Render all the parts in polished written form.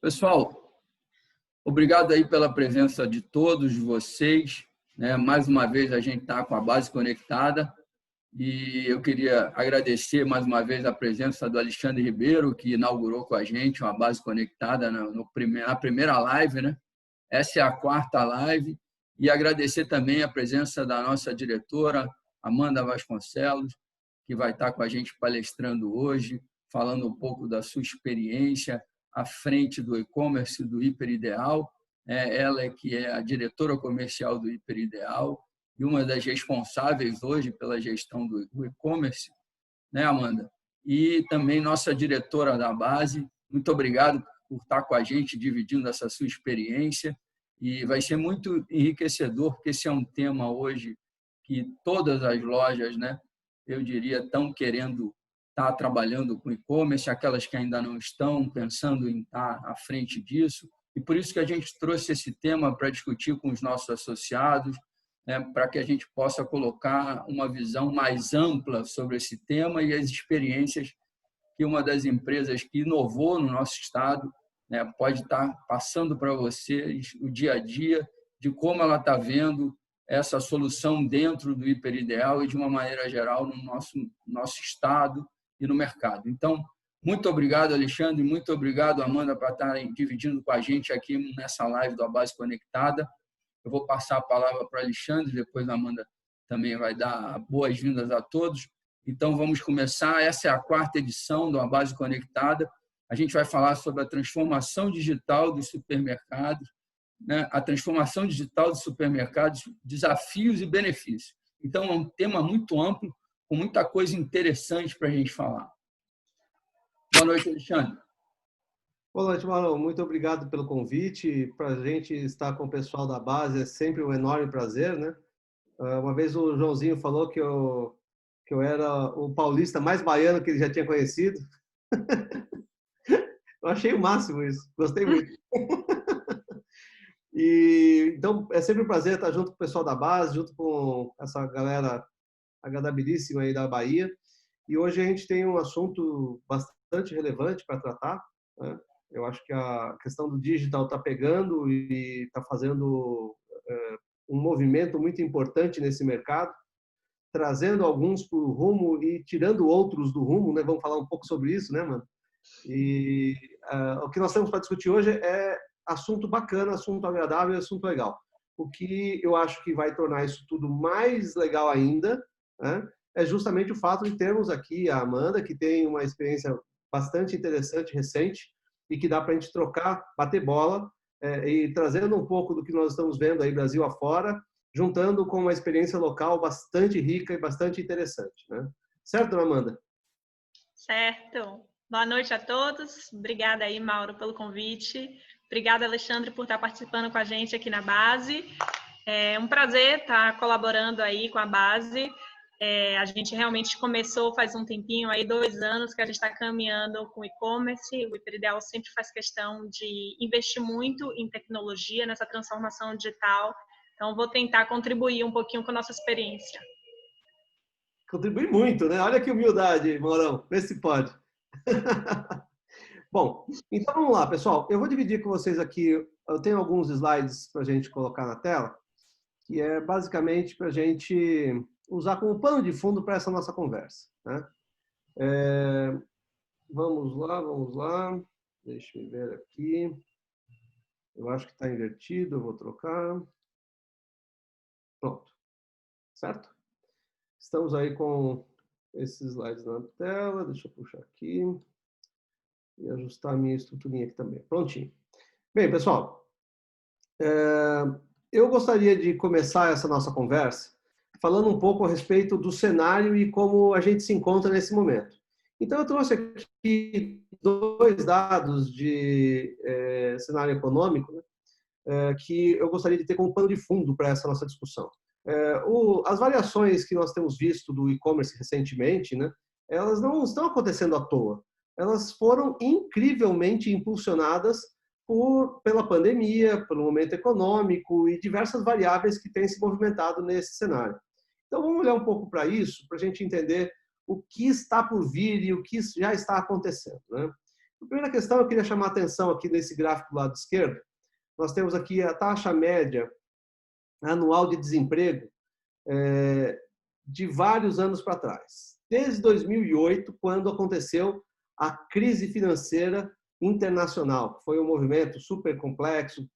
Pessoal, obrigado aí pela presença de todos vocês. Mais uma vez a gente está com a base conectada e eu queria agradecer mais uma vez a presença do Alexandre Ribeiro, que inaugurou com a gente uma base conectada na primeira live, né? Essa é a quarta live, e agradecer também a presença da nossa diretora, Amanda Vasconcelos, que vai estar com a gente palestrando hoje, falando um pouco da sua experiência à frente do e-commerce do Hiperideal. Ela que é a diretora comercial do Hiperideal e uma das responsáveis hoje pela gestão do e-commerce, né, Amanda? E também nossa diretora da base. Muito obrigado por estar com a gente, dividindo essa sua experiência. E vai ser muito enriquecedor, porque esse é um tema hoje que todas as lojas, né, eu diria, estão querendo estar trabalhando com e-commerce, aquelas que ainda não estão, pensando em estar à frente disso. E por isso que a gente trouxe esse tema para discutir com os nossos associados, né, para que a gente possa colocar uma visão mais ampla sobre esse tema e as experiências que uma das empresas que inovou no nosso estado, né, pode estar passando para vocês o dia a dia de como ela está vendo essa solução dentro do Hiperideal e de uma maneira geral no nosso estado e no mercado. Então, muito obrigado, Alexandre, muito obrigado, Amanda, por estarem dividindo com a gente aqui nessa live da Base Conectada. Eu vou passar a palavra para o Alexandre, depois a Amanda também vai dar boas-vindas a todos. Então, vamos começar. Essa é a quarta edição da Base Conectada. A gente vai falar sobre a transformação digital dos supermercados, né? A transformação digital dos supermercados, desafios e benefícios. Então, é um tema muito amplo, com muita coisa interessante para a gente falar. Boa noite, Alexandre. Boa noite, Marlon. Muito obrigado pelo convite. Para a gente estar com o pessoal da base é sempre um enorme prazer, né? Uma vez o Joãozinho falou que eu era o paulista mais baiano que ele já tinha conhecido. Eu achei o máximo isso. Gostei muito. Então, é sempre um prazer estar junto com o pessoal da base, junto com essa galera agradabilíssima aí da Bahia. E hoje a gente tem um assunto bastante relevante para tratar, né? Eu acho que a questão do digital está pegando e está fazendo um movimento muito importante nesse mercado, trazendo alguns para o rumo e tirando outros do rumo, né? Vamos falar um pouco sobre isso, né, mano? E o que nós temos para discutir hoje é assunto bacana, assunto agradável e assunto legal. O que eu acho que vai tornar isso tudo mais legal ainda, né, é justamente o fato de termos aqui a Amanda, que tem uma experiência bastante interessante, recente, e que dá para a gente trocar, bater bola, e trazendo um pouco do que nós estamos vendo aí Brasil afora, juntando com uma experiência local bastante rica e bastante interessante, né? Certo, dona Amanda? Certo. Boa noite a todos. Obrigada aí, Mauro, pelo convite. Obrigada, Alexandre, por estar participando com a gente aqui na base. É um prazer estar colaborando aí com a base. A gente realmente começou faz um tempinho, aí 2 anos que a gente está caminhando com e-commerce. O Hiperideal sempre faz questão de investir muito em tecnologia, nessa transformação digital. Então, vou tentar contribuir um pouquinho com a nossa experiência. Contribui muito, né? Olha que humildade, Maurão. Vê se pode. Bom, então vamos lá, pessoal. Eu vou dividir com vocês aqui, eu tenho alguns slides para a gente colocar na tela, que é basicamente para a gente usar como pano de fundo para essa nossa conversa, né? Vamos lá. Deixa eu ver aqui. Eu acho que está invertido, eu vou trocar. Pronto. Certo? Estamos aí com esses slides na tela. Deixa eu puxar aqui e ajustar a minha estruturinha aqui também. Prontinho. Bem, pessoal, eu gostaria de começar essa nossa conversa falando um pouco a respeito do cenário e como a gente se encontra nesse momento. Então, eu trouxe aqui 2 dados de cenário econômico, né, que eu gostaria de ter como pano de fundo para essa nossa discussão. As variações que nós temos visto do e-commerce recentemente, né, elas não estão acontecendo à toa. Elas foram incrivelmente impulsionadas pela pandemia, pelo momento econômico e diversas variáveis que têm se movimentado nesse cenário. Então, vamos olhar um pouco para isso, para a gente entender o que está por vir e o que já está acontecendo, né? A primeira questão, eu queria chamar a atenção aqui nesse gráfico do lado esquerdo. Nós temos aqui a taxa média anual de desemprego de vários anos para trás. Desde 2008, quando aconteceu a crise financeira internacional. Foi um movimento super complexo,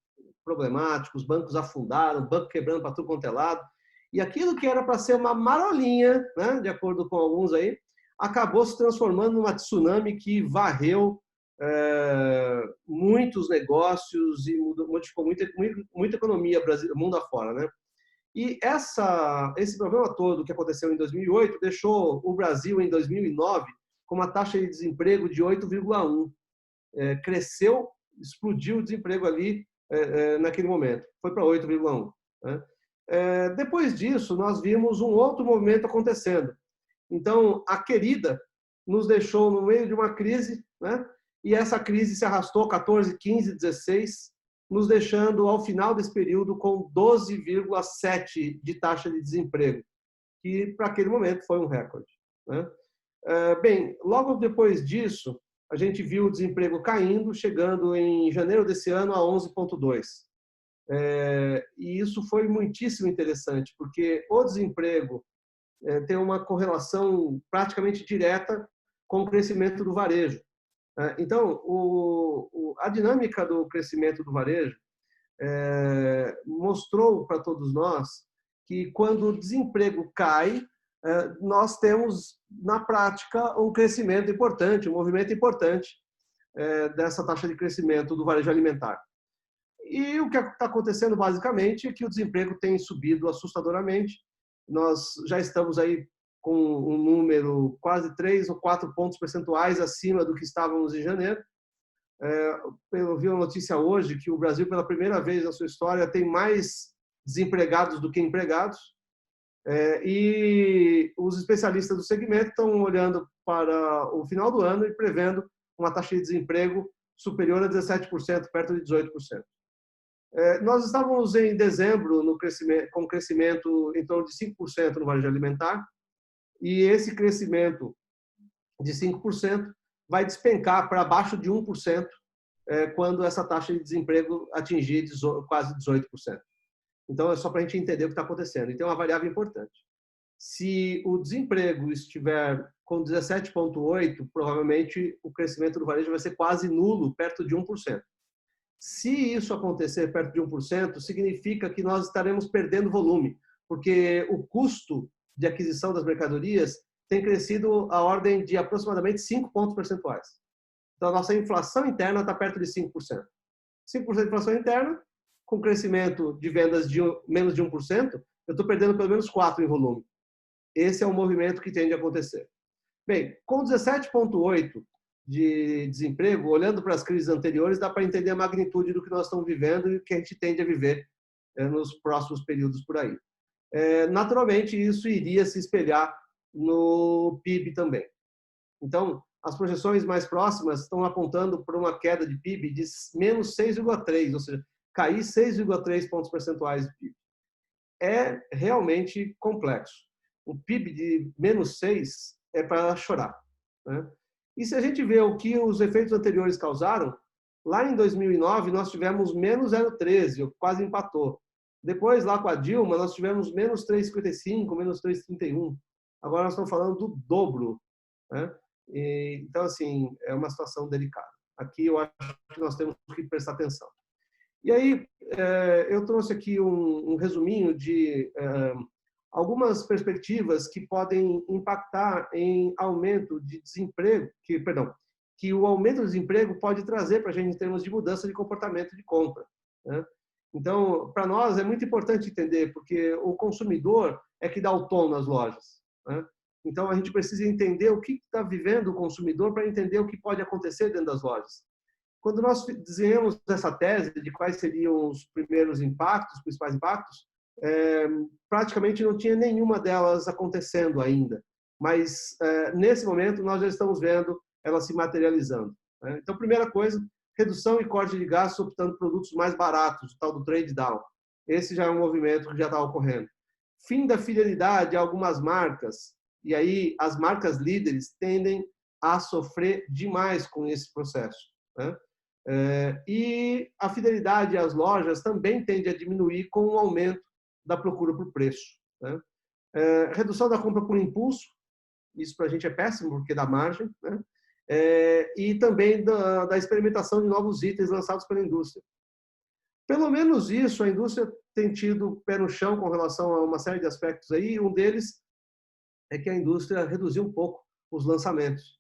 problemático, os bancos afundaram, o banco quebrando para tudo quanto é lado. E aquilo que era para ser uma marolinha, né, de acordo com alguns aí, acabou se transformando numa tsunami que varreu muitos negócios e modificou muita economia brasileira, mundo afora, né? E esse problema todo que aconteceu em 2008 deixou o Brasil, em 2009, com uma taxa de desemprego de 8,1. Cresceu, explodiu o desemprego ali naquele momento. Foi para 8,1. Né? Depois disso, nós vimos um outro movimento acontecendo. Então, a querida nos deixou no meio de uma crise, né? E essa crise se arrastou 14, 15, 16, nos deixando, ao final desse período, com 12,7 de taxa de desemprego, que, para aquele momento, foi um recorde. Né? Bem, logo depois disso, a gente viu o desemprego caindo, chegando em janeiro desse ano a 11,2. E isso foi muitíssimo interessante, porque o desemprego tem uma correlação praticamente direta com o crescimento do varejo. Então, a dinâmica do crescimento do varejo mostrou para todos nós que quando o desemprego cai, nós temos, na prática, um crescimento importante, um movimento importante dessa taxa de crescimento do varejo alimentar. E o que está acontecendo, basicamente, é que o desemprego tem subido assustadoramente. Nós já estamos aí com um número quase 3 ou 4 pontos percentuais acima do que estávamos em janeiro. Eu vi uma notícia hoje que o Brasil, pela primeira vez na sua história, tem mais desempregados do que empregados. E os especialistas do segmento estão olhando para o final do ano e prevendo uma taxa de desemprego superior a 17%, perto de 18%. Nós estávamos em dezembro com crescimento em torno de 5% no varejo alimentar, e esse crescimento de 5% vai despencar para abaixo de 1% quando essa taxa de desemprego atingir quase 18%. Então, é só para a gente entender o que está acontecendo. Então, é uma variável importante. Se o desemprego estiver com 17,8%, provavelmente o crescimento do varejo vai ser quase nulo, perto de 1%. Se isso acontecer perto de 1%, significa que nós estaremos perdendo volume, porque o custo de aquisição das mercadorias tem crescido a ordem de aproximadamente 5 pontos percentuais. Então, a nossa inflação interna está perto de 5%. 5% de inflação interna, com crescimento de vendas de menos de 1%, eu estou perdendo pelo menos 4% em volume. Esse é o movimento que tende a acontecer. Bem, com 17,8% de desemprego, olhando para as crises anteriores, dá para entender a magnitude do que nós estamos vivendo e o que a gente tende a viver nos próximos períodos por aí. Naturalmente, isso iria se espelhar no PIB também. Então, as projeções mais próximas estão apontando para uma queda de PIB de menos 6,3%, ou seja, cair 6,3 pontos percentuais de PIB. É realmente complexo. O PIB de menos 6 é para chorar. Né? E se a gente vê o que os efeitos anteriores causaram, lá em 2009 nós tivemos menos 0,13, quase empatou. Depois, lá com a Dilma, nós tivemos menos 3,55, menos 3,31. Agora nós estamos falando do dobro. Né? Então, assim, é uma situação delicada. Aqui eu acho que nós temos que prestar atenção. E aí, eu trouxe aqui um resuminho de algumas perspectivas que podem impactar em aumento de desemprego, que o aumento do desemprego pode trazer para a gente em termos de mudança de comportamento de compra. Né? Então, para nós é muito importante entender, porque o consumidor é que dá o tom nas lojas. Né? Então, a gente precisa entender o que está vivendo o consumidor para entender o que pode acontecer dentro das lojas. Quando nós desenhamos essa tese de quais seriam os primeiros impactos, os principais impactos, praticamente não tinha nenhuma delas acontecendo ainda. Mas, nesse momento, nós já estamos vendo elas se materializando. Né? Então, primeira coisa, redução e corte de gastos optando por produtos mais baratos, o tal do trade down. Esse já é um movimento que já está ocorrendo. Fim da fidelidade a algumas marcas. E aí, as marcas líderes tendem a sofrer demais com esse processo, né? E a fidelidade às lojas também tende a diminuir com o aumento da procura por preço, né? Redução da compra por impulso, isso para a gente é péssimo porque dá margem, né? E também da experimentação de novos itens lançados pela indústria. Pelo menos isso, a indústria tem tido pé no chão com relação a uma série de aspectos aí. Um deles é que a indústria reduziu um pouco os lançamentos.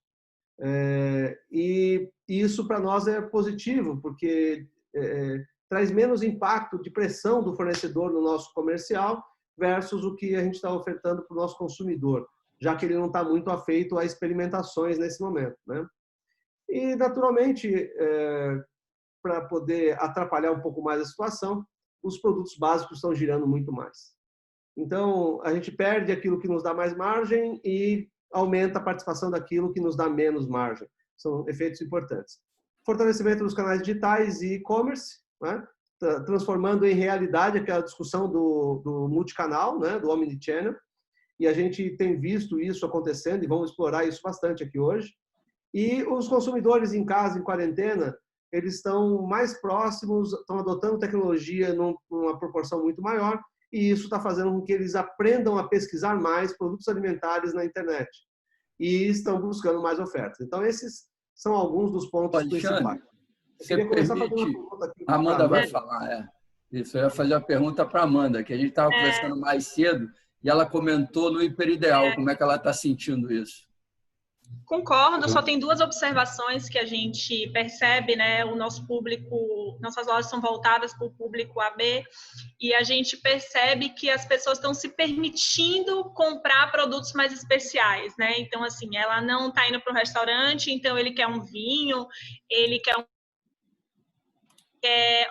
E isso para nós é positivo, porque traz menos impacto de pressão do fornecedor no nosso comercial versus o que a gente está ofertando para o nosso consumidor, já que ele não está muito afeito a experimentações nesse momento, né? E, naturalmente, para poder atrapalhar um pouco mais a situação, os produtos básicos estão girando muito mais. Então, a gente perde aquilo que nos dá mais margem e aumenta a participação daquilo que nos dá menos margem. São efeitos importantes. Fortalecimento dos canais digitais e e-commerce, né? Transformando em realidade aquela discussão do multicanal, né? Do omnichannel. E a gente tem visto isso acontecendo e vamos explorar isso bastante aqui hoje. E os consumidores em casa, em quarentena, eles estão mais próximos, estão adotando tecnologia numa proporção muito maior, e isso está fazendo com que eles aprendam a pesquisar mais produtos alimentares na internet e estão buscando mais ofertas. Então, esses são alguns dos pontos Alexandre, principais. você permite... A Amanda vai falar, Isso, eu ia fazer a pergunta para a Amanda, que a gente estava conversando mais cedo, e ela comentou no hiperideal, como é que ela está sentindo isso. Concordo, só tem duas observações que a gente percebe, né? O nosso público, nossas lojas são voltadas para o público AB e a gente percebe que as pessoas estão se permitindo comprar produtos mais especiais, né? Então, assim, ela não está indo para o restaurante, então ele quer um vinho, ele quer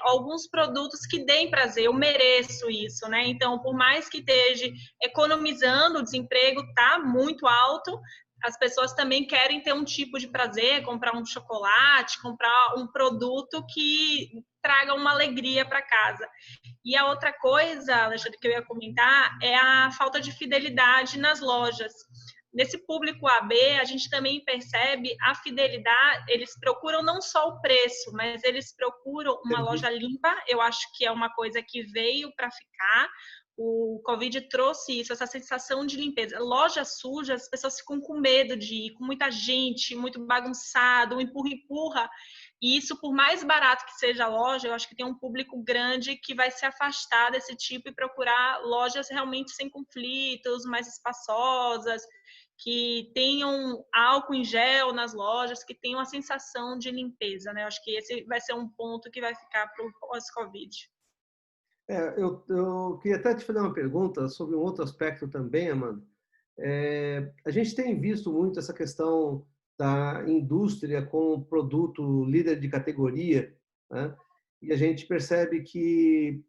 alguns produtos que deem prazer, eu mereço isso, né? Então, por mais que esteja economizando, o desemprego está muito alto, as pessoas também querem ter um tipo de prazer, comprar um chocolate, comprar um produto que traga uma alegria para casa. E a outra coisa, Alexandre, que eu ia comentar, é a falta de fidelidade nas lojas. Nesse público AB, a gente também percebe a fidelidade, eles procuram não só o preço, mas eles procuram uma loja limpa, eu acho que é uma coisa que veio para ficar. O Covid trouxe isso, essa sensação de limpeza. Loja suja, as pessoas ficam com medo de ir, com muita gente, muito bagunçado, empurra-empurra. E isso, por mais barato que seja a loja, eu acho que tem um público grande que vai se afastar desse tipo e procurar lojas realmente sem conflitos, mais espaçosas, que tenham álcool em gel nas lojas, que tenham a sensação de limpeza, né? Eu acho que esse vai ser um ponto que vai ficar para o pós-Covid. Eu queria até te fazer uma pergunta sobre um outro aspecto também, Amanda. A gente tem visto muito essa questão da indústria com produto líder de categoria, né? E a gente percebe que,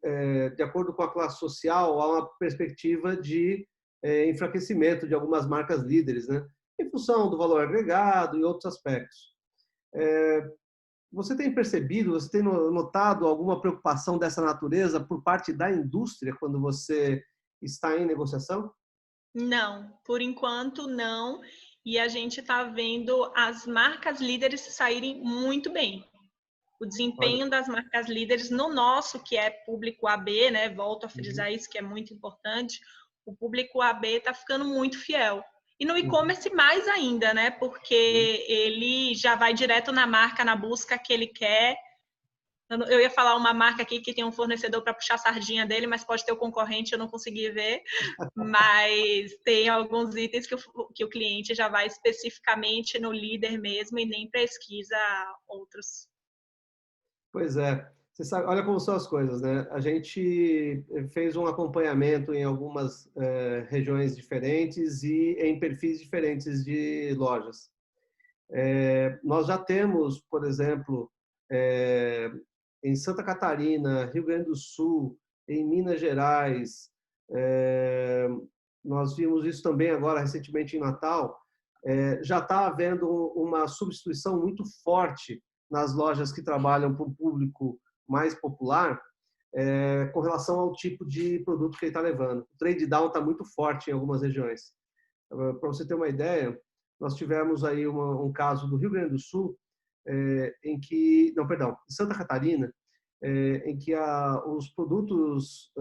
de acordo com a classe social, há uma perspectiva de enfraquecimento de algumas marcas líderes, né? Em função do valor agregado e outros aspectos. Você tem percebido, você tem notado alguma preocupação dessa natureza por parte da indústria quando você está em negociação? Não, por enquanto não. E a gente está vendo as marcas líderes saírem muito bem. O desempenho das marcas líderes no nosso, que é público AB, né? Volto a frisar isso, que é muito importante. O público AB está ficando muito fiel. E no e-commerce mais ainda, né? Porque ele já vai direto na marca, na busca que ele quer. Eu ia falar uma marca aqui que tem um fornecedor para puxar a sardinha dele, mas pode ter o concorrente, eu não consegui ver. Mas tem alguns itens que o cliente já vai especificamente no líder mesmo e nem pesquisa outros. Pois é. Você sabe, olha como são as coisas, né? A gente fez um acompanhamento em algumas regiões diferentes e em perfis diferentes de lojas. Nós já temos, por exemplo, em Santa Catarina, Rio Grande do Sul, em Minas Gerais, nós vimos isso também agora recentemente em Natal, já está havendo uma substituição muito forte nas lojas que trabalham para um público mais popular, com relação ao tipo de produto que ele está levando. O trade down está muito forte em algumas regiões. Para você ter uma ideia, nós tivemos aí um caso do Rio Grande do Sul, em que, não, perdão, de Santa Catarina, em que os produtos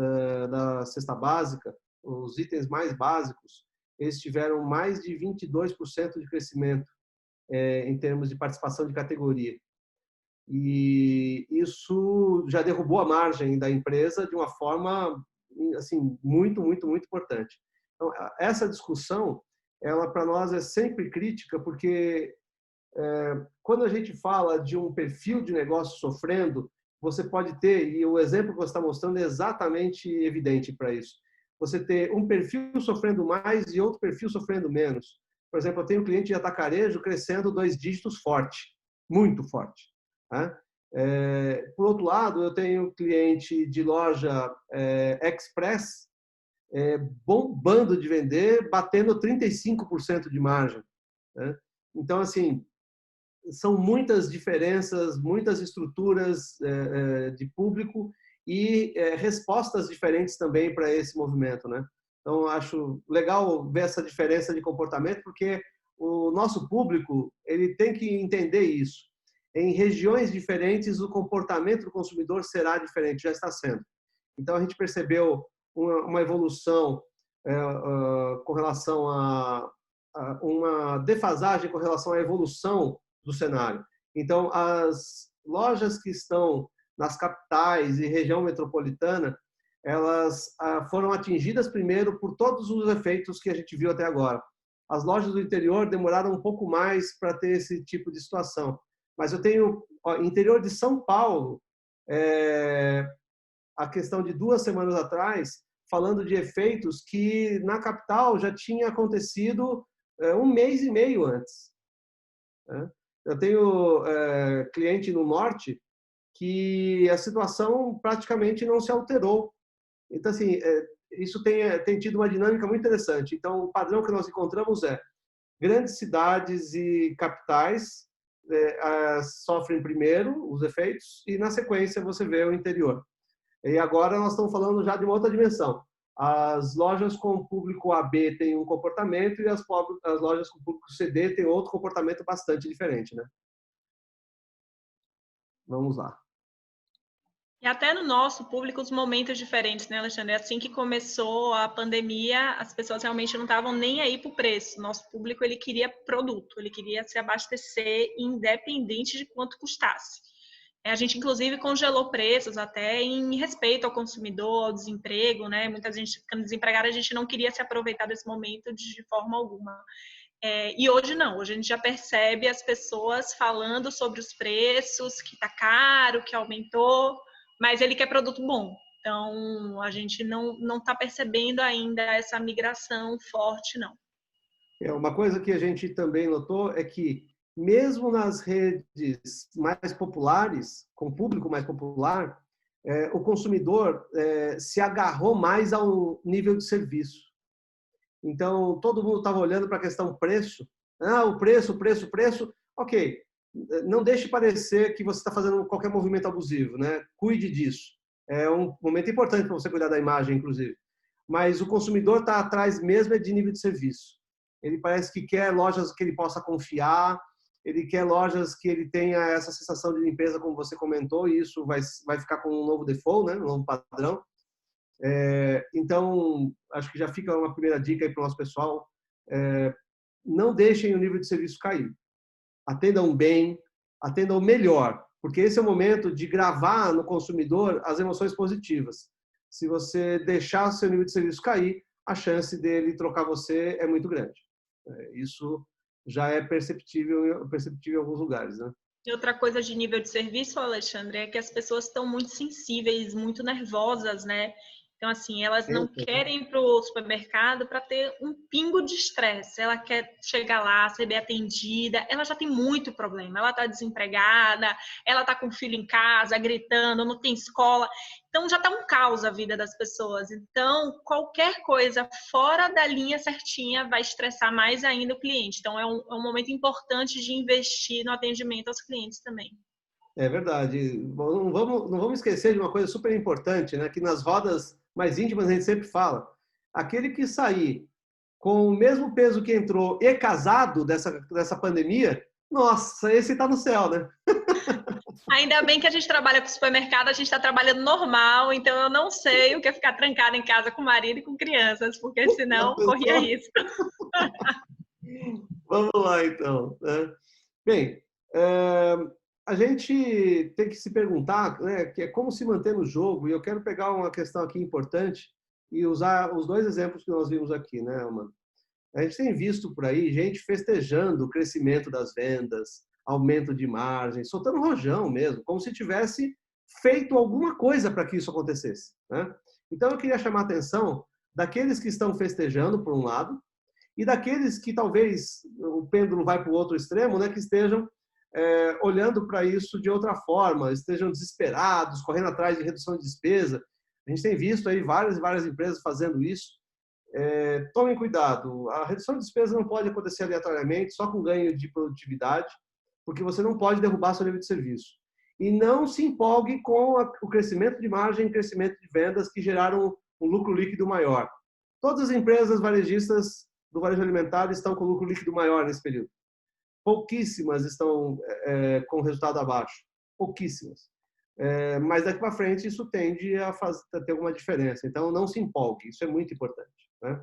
da cesta básica, os itens mais básicos, eles tiveram mais de 22% de crescimento em termos de participação de categoria. E isso já derrubou a margem da empresa de uma forma assim muito, muito, muito importante. Então, essa discussão, ela para nós é sempre crítica, porque quando a gente fala de um perfil de negócio sofrendo, você pode ter, e o exemplo que você está mostrando é exatamente evidente para isso, você ter um perfil sofrendo mais e outro perfil sofrendo menos. Por exemplo, eu tenho um cliente de atacarejo crescendo 2 dígitos forte, muito forte. Né? Por outro lado, eu tenho cliente de loja express bombando de vender, batendo 35% de margem. Né? Então, assim, são muitas diferenças, muitas estruturas de público e respostas diferentes também para esse movimento, né? Então, acho legal ver essa diferença de comportamento, porque o nosso público ele tem que entender isso. Em regiões diferentes, o comportamento do consumidor será diferente, já está sendo. Então, a gente percebeu uma evolução com relação a uma defasagem com relação à evolução do cenário. Então, as lojas que estão nas capitais e região metropolitana, elas foram atingidas primeiro por todos os efeitos que a gente viu até agora. As lojas do interior demoraram um pouco mais para ter esse tipo de situação. Mas eu tenho, interior de São Paulo, a questão de 2 semanas atrás, falando de efeitos que na capital já tinha acontecido 1 mês e meio antes. Eu tenho cliente no norte que a situação praticamente não se alterou. Então, assim, isso tem tido uma dinâmica muito interessante. Então, o padrão que nós encontramos é grandes cidades e capitais sofrem primeiro os efeitos e, na sequência, você vê o interior. E agora nós estamos falando já de uma outra dimensão. As lojas com público AB têm um comportamento e as lojas com público CD têm outro comportamento bastante diferente, né? Vamos lá. E até no nosso público, os momentos diferentes, né, Alexandre? Assim que começou a pandemia, as pessoas realmente não estavam nem aí para o preço. Nosso público, ele queria produto, ele queria se abastecer independente de quanto custasse. A gente, inclusive, congelou preços até em respeito ao consumidor, ao desemprego, né? Muita gente ficando desempregada, a gente não queria se aproveitar desse momento de forma alguma. E hoje não, hoje a gente já percebe as pessoas falando sobre os preços, que está caro, que aumentou, mas ele quer produto bom. Então, a gente não está percebendo ainda essa migração forte, não. Uma coisa que a gente também notou é que, mesmo nas redes mais populares, com público mais popular, o consumidor se agarrou mais ao nível de serviço. Então, todo mundo estava olhando para a questão preço. O preço. Ok, não deixe parecer que você está fazendo qualquer movimento abusivo, né? Cuide disso. É um momento importante para você cuidar da imagem, inclusive. Mas o consumidor está atrás mesmo de nível de serviço. Ele parece que quer lojas que ele possa confiar, ele quer lojas que ele tenha essa sensação de limpeza, como você comentou, e isso vai ficar com um novo default, né? Um novo padrão. Então, acho que já fica uma primeira dica aí para o nosso pessoal. Não deixem o nível de serviço cair. Atendam bem, atendam melhor, porque esse é o momento de gravar no consumidor as emoções positivas. Se você deixar o seu nível de serviço cair, a chance dele trocar você é muito grande. Isso já é perceptível em alguns lugares, né? E outra coisa de nível de serviço, Alexandre, é que as pessoas estão muito sensíveis, muito nervosas, né? Então, assim, elas não querem ir para o supermercado para ter um pingo de estresse. Ela quer chegar lá, ser bem atendida. Ela já tem muito problema. Ela está desempregada, ela está com o filho em casa, gritando, não tem escola. Então, já está um caos a vida das pessoas. Então, qualquer coisa fora da linha certinha vai estressar mais ainda o cliente. Então, é um momento importante de investir no atendimento aos clientes também. É verdade. Não vamos esquecer de uma coisa super importante, né? Que nas rodas mais íntimas a gente sempre fala. Aquele que sair com o mesmo peso que entrou e casado dessa pandemia, nossa, esse está no céu, né? Ainda bem que a gente trabalha com supermercado, a gente está trabalhando normal, então eu não sei o que é ficar trancada em casa com o marido e com crianças, porque senão corria risco. Vamos lá, então. Né? Bem, a gente tem que se perguntar, né, que é como se manter no jogo, e eu quero pegar uma questão aqui importante e usar os dois exemplos que nós vimos aqui, né, Amanda? A gente tem visto por aí gente festejando o crescimento das vendas, aumento de margem, soltando rojão mesmo, como se tivesse feito alguma coisa para que isso acontecesse. Né? Então, eu queria chamar a atenção daqueles que estão festejando, por um lado, e daqueles que talvez o pêndulo vai para o outro extremo, né, que estejam olhando para isso de outra forma, estejam desesperados, correndo atrás de redução de despesa. A gente tem visto aí várias e várias empresas fazendo isso. Tomem cuidado, a redução de despesa não pode acontecer aleatoriamente, só com ganho de produtividade, porque você não pode derrubar seu nível de serviço. E não se empolgue com o crescimento de margem e crescimento de vendas que geraram um lucro líquido maior. Todas as empresas varejistas do varejo alimentar estão com lucro líquido maior nesse período. Pouquíssimas estão com resultado abaixo. Pouquíssimas. Mas daqui para frente isso tende a ter alguma diferença. Então, não se empolgue. Isso é muito importante. Né?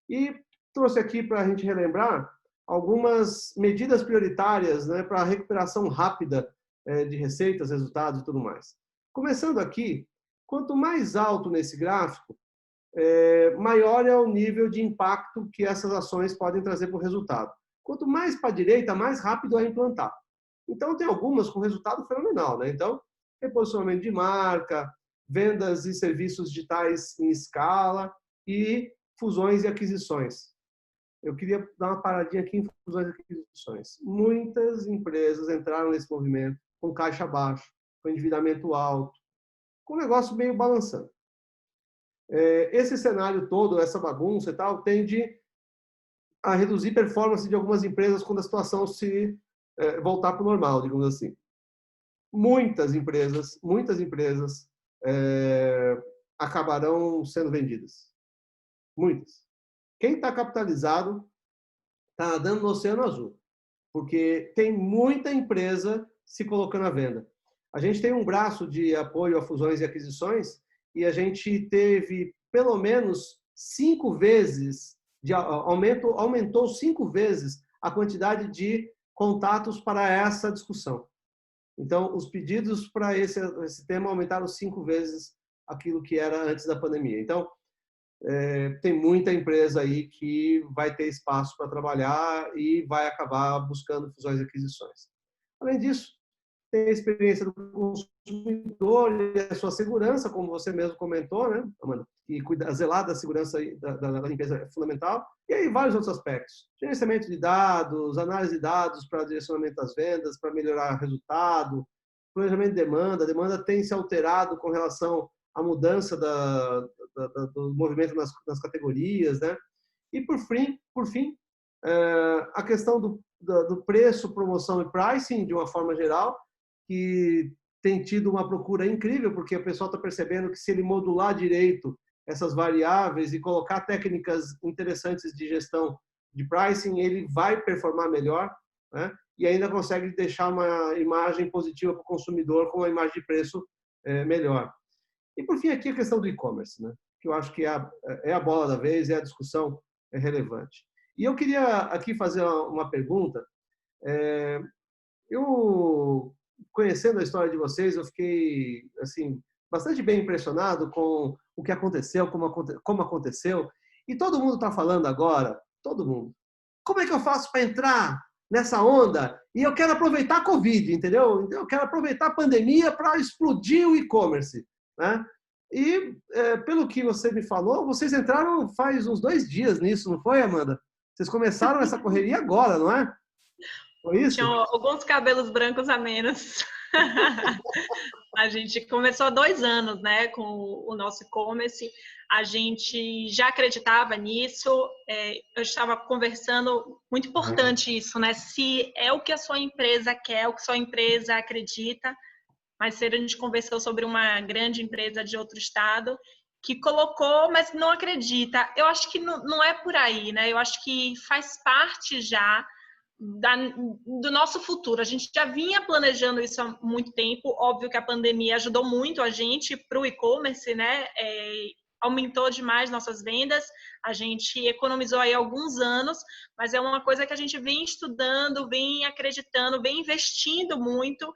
E trouxe aqui para a gente relembrar algumas medidas prioritárias, né, para a recuperação rápida de receitas, resultados e tudo mais. Começando aqui, quanto mais alto nesse gráfico, maior é o nível de impacto que essas ações podem trazer para o resultado. Quanto mais para a direita, mais rápido é implantar. Então, tem algumas com resultado fenomenal. Né? Então, reposicionamento de marca, vendas e serviços digitais em escala e fusões e aquisições. Eu queria dar uma paradinha aqui em fusões e aquisições. Muitas empresas entraram nesse movimento com caixa baixo, com endividamento alto, com o negócio meio balançando. Esse cenário todo, essa bagunça e tal, tende a reduzir performance de algumas empresas quando a situação se voltar para o normal, digamos assim. Muitas empresas acabarão sendo vendidas. Muitas. Quem está capitalizado está nadando no Oceano Azul, porque tem muita empresa se colocando à venda. A gente tem um braço de apoio a fusões e aquisições e a gente teve pelo menos 5 vezes aumentou 5 vezes a quantidade de contatos para essa discussão. Então, os pedidos para esse tema aumentaram 5 vezes aquilo que era antes da pandemia. Então, tem muita empresa aí que vai ter espaço para trabalhar e vai acabar buscando fusões e aquisições. Além disso, tem a experiência do consumidor e a sua segurança, como você mesmo comentou, né, Amanda? E zelar da segurança da empresa é fundamental. E aí vários outros aspectos. Gerenciamento de dados, análise de dados para direcionamento das vendas, para melhorar o resultado, planejamento de demanda. A demanda tem se alterado com relação à mudança do movimento nas categorias, né? E por fim, a questão do preço, promoção e pricing, de uma forma geral, que tem tido uma procura incrível, porque o pessoal está percebendo que se ele modular direito essas variáveis e colocar técnicas interessantes de gestão de pricing, ele vai performar melhor, né? E ainda consegue deixar uma imagem positiva para o consumidor com uma imagem de preço melhor. E, por fim, aqui a questão do e-commerce, né? Que eu acho que é a bola da vez, é a discussão relevante. E eu queria aqui fazer uma pergunta. Eu, conhecendo a história de vocês, eu fiquei assim, bastante bem impressionado com o que aconteceu, como aconteceu. E todo mundo está falando agora, todo mundo. Como é que eu faço para entrar nessa onda? E eu quero aproveitar a Covid, entendeu? Eu quero aproveitar a pandemia para explodir o e-commerce, né? E, pelo que você me falou, vocês entraram faz uns 2 dias nisso, não foi, Amanda? Vocês começaram essa correria agora, não é? Foi isso? Tinham alguns cabelos brancos a menos. A gente começou há 2 anos, né, com o nosso e-commerce. A gente já acreditava nisso. Eu estava conversando, muito importante isso, né? Se é o que a sua empresa quer, o que a sua empresa acredita. Mais cedo a gente conversou sobre uma grande empresa de outro estado que colocou, mas não acredita. Eu acho que não é por aí, né? Eu acho que faz parte já do nosso futuro. A gente já vinha planejando isso há muito tempo. Óbvio que a pandemia ajudou muito a gente para o e-commerce, né? Aumentou demais nossas vendas. A gente economizou aí alguns anos, mas é uma coisa que a gente vem estudando, vem acreditando, vem investindo muito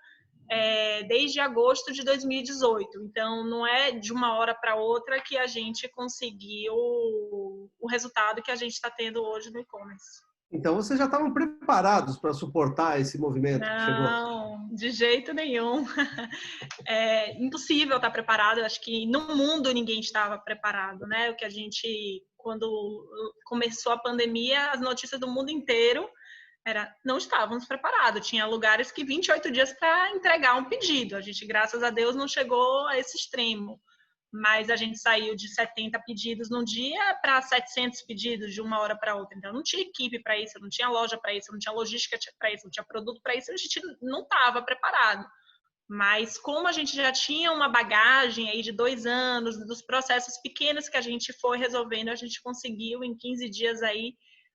desde agosto de 2018. Então, não é de uma hora para outra que a gente conseguiu o resultado que a gente está tendo hoje no e-commerce. Então, vocês já estavam preparados para suportar esse movimento que chegou? Não, de jeito nenhum. É impossível estar preparado. Eu acho que no mundo ninguém estava preparado, né? O que a gente, quando começou a pandemia, as notícias do mundo inteiro não estávamos preparados. Tinha lugares que 28 dias para entregar um pedido. A gente, graças a Deus, não chegou a esse extremo. Mas a gente saiu de 70 pedidos num dia para 700 pedidos de uma hora para outra. Então, não tinha equipe para isso, não tinha loja para isso, não tinha logística para isso, não tinha produto para isso, a gente não estava preparado. Mas como a gente já tinha uma bagagem aí de 2 anos, dos processos pequenos que a gente foi resolvendo, a gente conseguiu em 15 dias aí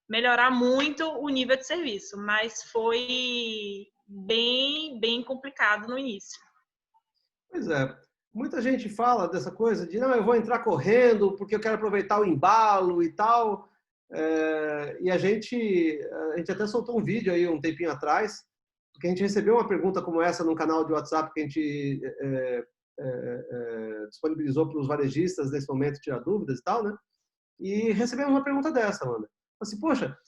melhorar muito o nível de serviço. Mas foi bem complicado no início. Pois é. Muita gente fala dessa coisa de, não, eu vou entrar correndo porque eu quero aproveitar o embalo e tal. E a gente até soltou um vídeo aí um tempinho atrás, porque a gente recebeu uma pergunta como essa num canal de WhatsApp que a gente disponibilizou para os varejistas nesse momento tirar dúvidas e tal, né? E recebemos uma pergunta dessa, Amanda. Assim, poxa,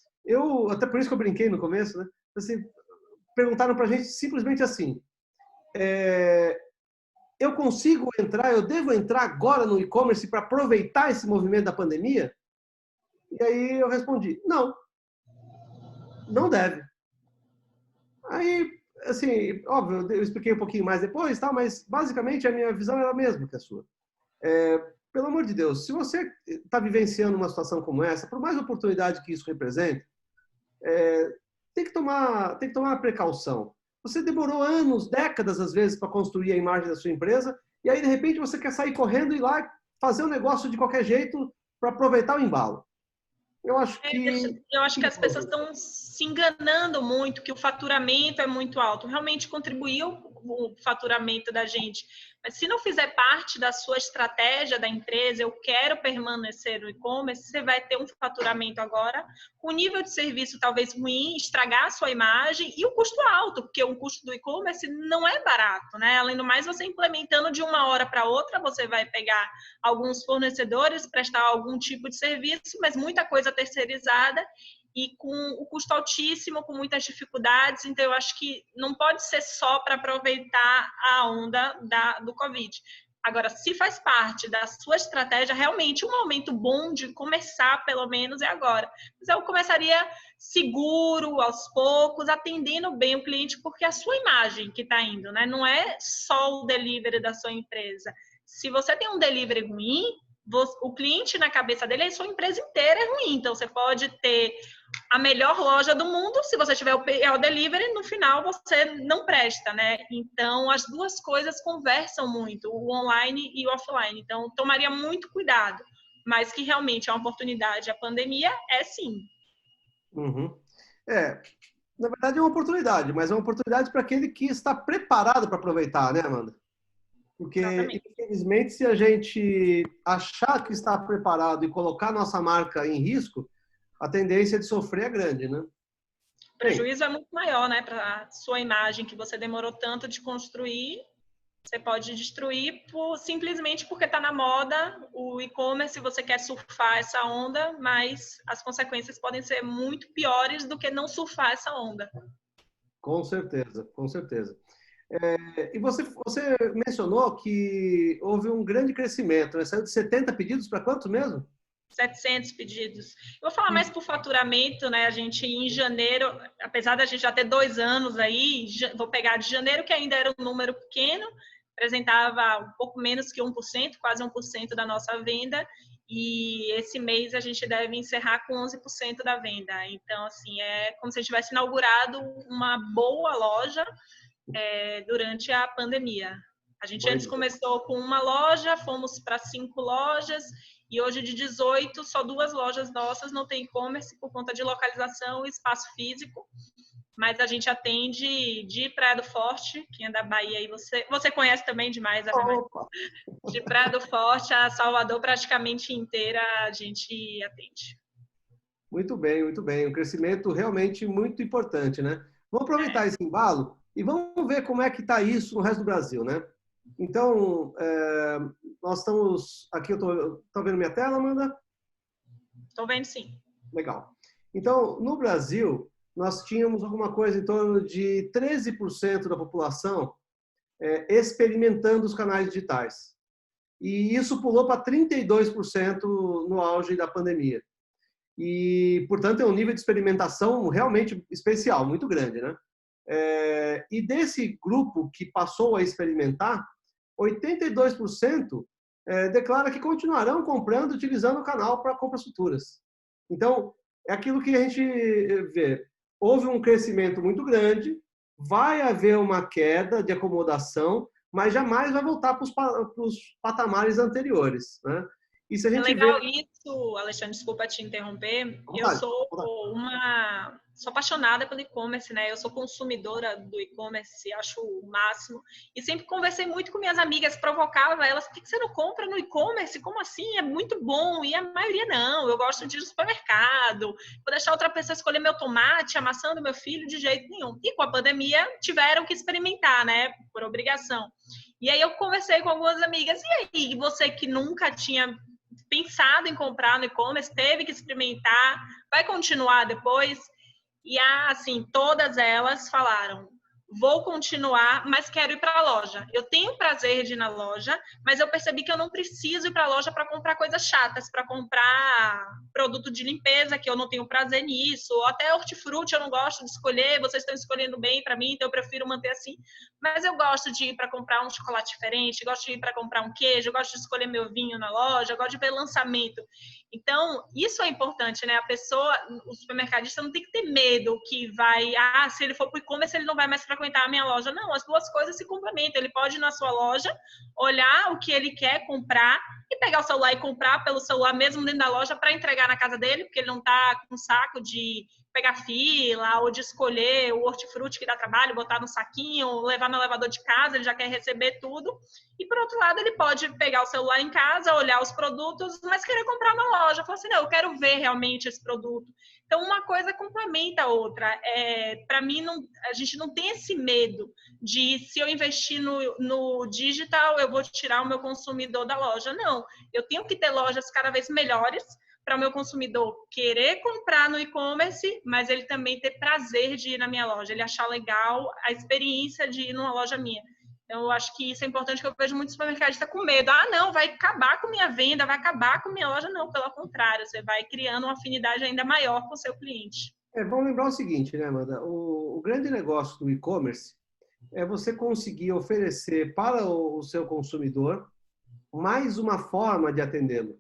até por isso que eu brinquei no começo, né? Assim, perguntaram para a gente simplesmente assim, eu consigo entrar, eu devo entrar agora no e-commerce para aproveitar esse movimento da pandemia? E aí eu respondi, não deve. Aí, assim, óbvio, eu expliquei um pouquinho mais depois, tá? Mas basicamente a minha visão era a mesma que a sua. Pelo amor de Deus, se você está vivenciando uma situação como essa, por mais oportunidade que isso represente, tem que tomar precaução. Você demorou anos, décadas às vezes, para construir a imagem da sua empresa, e aí de repente você quer sair correndo e ir lá fazer um negócio de qualquer jeito para aproveitar o embalo. Eu acho que as pessoas estão se enganando muito, que o faturamento é muito alto. Realmente contribuiu o faturamento da gente. Mas se não fizer parte da sua estratégia da empresa, eu quero permanecer no e-commerce, você vai ter um faturamento agora com nível de serviço talvez ruim, estragar a sua imagem e o custo alto, porque o custo do e-commerce não é barato, né? Além do mais, você implementando de uma hora para outra, você vai pegar alguns fornecedores, prestar algum tipo de serviço, mas muita coisa terceirizada e com o custo altíssimo, com muitas dificuldades. Então, eu acho que não pode ser só para aproveitar a onda do Covid. Agora, se faz parte da sua estratégia, realmente um momento bom de começar, pelo menos, é agora. Mas eu começaria seguro, aos poucos, atendendo bem o cliente, porque é a sua imagem que está indo, né? Não é só o delivery da sua empresa. Se você tem um delivery ruim, o cliente na cabeça dele, a sua empresa inteira é ruim. Então, você pode ter a melhor loja do mundo, se você tiver o delivery, no final você não presta, né? Então, as duas coisas conversam muito, o online e o offline. Então, tomaria muito cuidado, mas que realmente é uma oportunidade. A pandemia é sim. Uhum. Na verdade é uma oportunidade, mas é uma oportunidade para aquele que está preparado para aproveitar, né, Amanda? Porque, exatamente, infelizmente, se a gente achar que está preparado e colocar nossa marca em risco, a tendência de sofrer é grande, né? O prejuízo é muito maior, né? Para a sua imagem que você demorou tanto de construir, você pode destruir simplesmente porque está na moda o e-commerce, você quer surfar essa onda, mas as consequências podem ser muito piores do que não surfar essa onda. Com certeza, com certeza. E você mencionou que houve um grande crescimento, né? Saiu de 70 pedidos para quanto mesmo? 700 pedidos. Eu vou falar mais por faturamento, né? A gente, em janeiro, apesar da gente já ter 2 anos aí, vou pegar de janeiro, que ainda era um número pequeno, apresentava um pouco menos que 1%, quase 1% da nossa venda, e esse mês a gente deve encerrar com 11% da venda. Então, assim, é como se a gente tivesse inaugurado uma boa loja durante a pandemia. A gente antes começou com uma loja, fomos para 5 lojas, e hoje de 18, só 2 lojas nossas não tem e-commerce por conta de localização e espaço físico. Mas a gente atende de Praia do Forte, quem é da Bahia aí, você conhece também demais, de Praia do Forte a Salvador, praticamente inteira a gente atende. Muito bem, muito bem. Um crescimento realmente muito importante, né? Vamos aproveitar esse embalo e vamos ver como é que está isso no resto do Brasil, né? Então, nós estamos... Aqui eu estou vendo minha tela, Amanda? Estou vendo, sim. Legal. Então, no Brasil, nós tínhamos alguma coisa em torno de 13% da população experimentando os canais digitais. E isso pulou para 32% no auge da pandemia. E, portanto, é um nível de experimentação realmente especial, muito grande, né? E desse grupo que passou a experimentar, 82% declara que continuarão comprando, utilizando o canal para compras futuras. Então, é aquilo que a gente vê. Houve um crescimento muito grande, vai haver uma queda de acomodação, mas jamais vai voltar para os patamares anteriores, né? E se a gente legal isso, Alexandre, desculpa te interromper. Eu sou sou apaixonada pelo e-commerce, né? Eu sou consumidora do e-commerce, acho o máximo. E sempre conversei muito com minhas amigas, provocava elas, por que você não compra no e-commerce? Como assim? É muito bom. E a maioria não, eu gosto de ir no supermercado, vou deixar outra pessoa escolher meu tomate, a maçã do meu filho, de jeito nenhum. E com a pandemia tiveram que experimentar, né? Por obrigação. E aí eu conversei com algumas amigas, e aí, você que nunca tinha pensado em comprar no e-commerce, teve que experimentar, vai continuar depois? E assim, todas elas falaram, vou continuar, mas quero ir para a loja. Eu tenho prazer de ir na loja, mas eu percebi que eu não preciso ir para a loja para comprar coisas chatas, para comprar produto de limpeza, que eu não tenho prazer nisso, ou até hortifruti eu não gosto de escolher, vocês estão escolhendo bem para mim, então eu prefiro manter assim. Mas eu gosto de ir para comprar um chocolate diferente, gosto de ir para comprar um queijo, gosto de escolher meu vinho na loja, gosto de ver lançamento. Então, isso é importante, né? A pessoa, o supermercadista não tem que ter medo que vai, se ele for para o e-commerce, ele não vai mais frequentar a minha loja. Não, as duas coisas se complementam. Ele pode ir na sua loja, olhar o que ele quer comprar e pegar o celular e comprar pelo celular mesmo dentro da loja para entregar na casa dele, porque ele não está com saco de pegar fila ou de escolher o hortifruti que dá trabalho, botar no saquinho, levar no elevador de casa, ele já quer receber tudo. E, por outro lado, ele pode pegar o celular em casa, olhar os produtos, mas querer comprar na loja. Falar assim, não, eu quero ver realmente esse produto. Então, uma coisa complementa a outra. Para mim, a gente não tem esse medo de, se eu investir no digital, eu vou tirar o meu consumidor da loja. Não, eu tenho que ter lojas cada vez melhores para o meu consumidor querer comprar no e-commerce, mas ele também ter prazer de ir na minha loja, ele achar legal a experiência de ir numa loja minha. Então, eu acho que isso é importante, que eu vejo muito supermercadista com medo. Não, vai acabar com minha venda, vai acabar com minha loja. Não, pelo contrário, você vai criando uma afinidade ainda maior com o seu cliente. Vamos lembrar o seguinte, né, Amanda? O grande negócio do e-commerce é você conseguir oferecer para o seu consumidor mais uma forma de atendê-lo,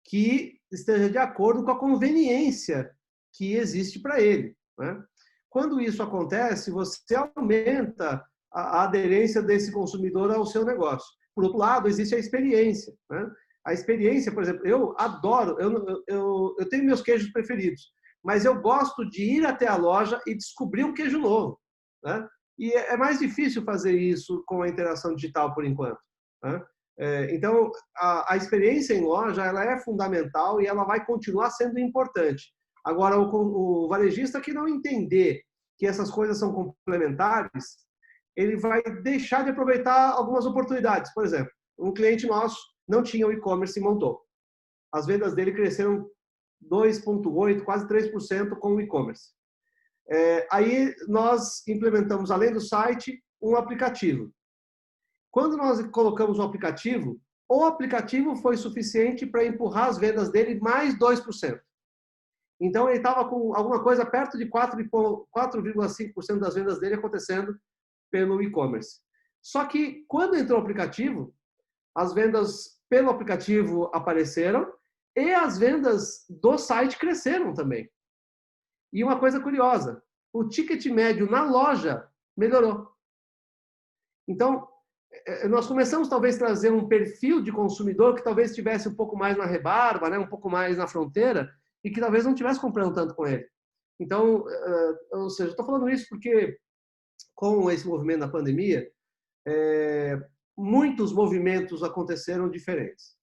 que esteja de acordo com a conveniência que existe para ele, né? Quando isso acontece, você aumenta a aderência desse consumidor ao seu negócio. Por outro lado, existe a experiência, né? A experiência, por exemplo, eu adoro, eu tenho meus queijos preferidos, mas eu gosto de ir até a loja e descobrir um queijo novo, né? E é mais difícil fazer isso com a interação digital, por enquanto, né? Então, a experiência em loja, ela é fundamental e ela vai continuar sendo importante. Agora, o varejista que não entender que essas coisas são complementares, ele vai deixar de aproveitar algumas oportunidades. Por exemplo, um cliente nosso não tinha o e-commerce e montou. As vendas dele cresceram 2,8%, quase 3% com o e-commerce. Aí nós implementamos, além do site, um aplicativo. Quando nós colocamos o aplicativo foi suficiente para empurrar as vendas dele mais 2%. Então, ele estava com alguma coisa perto de 4,5% das vendas dele acontecendo pelo e-commerce. Só que, quando entrou o aplicativo, as vendas pelo aplicativo apareceram e as vendas do site cresceram também. E uma coisa curiosa, o ticket médio na loja melhorou. Então, nós começamos talvez a trazer um perfil de consumidor que talvez estivesse um pouco mais na rebarba, né, um pouco mais na fronteira, e que talvez não estivesse comprando tanto com ele. Então, ou seja, estou falando isso porque com esse movimento da pandemia, muitos movimentos aconteceram diferentes.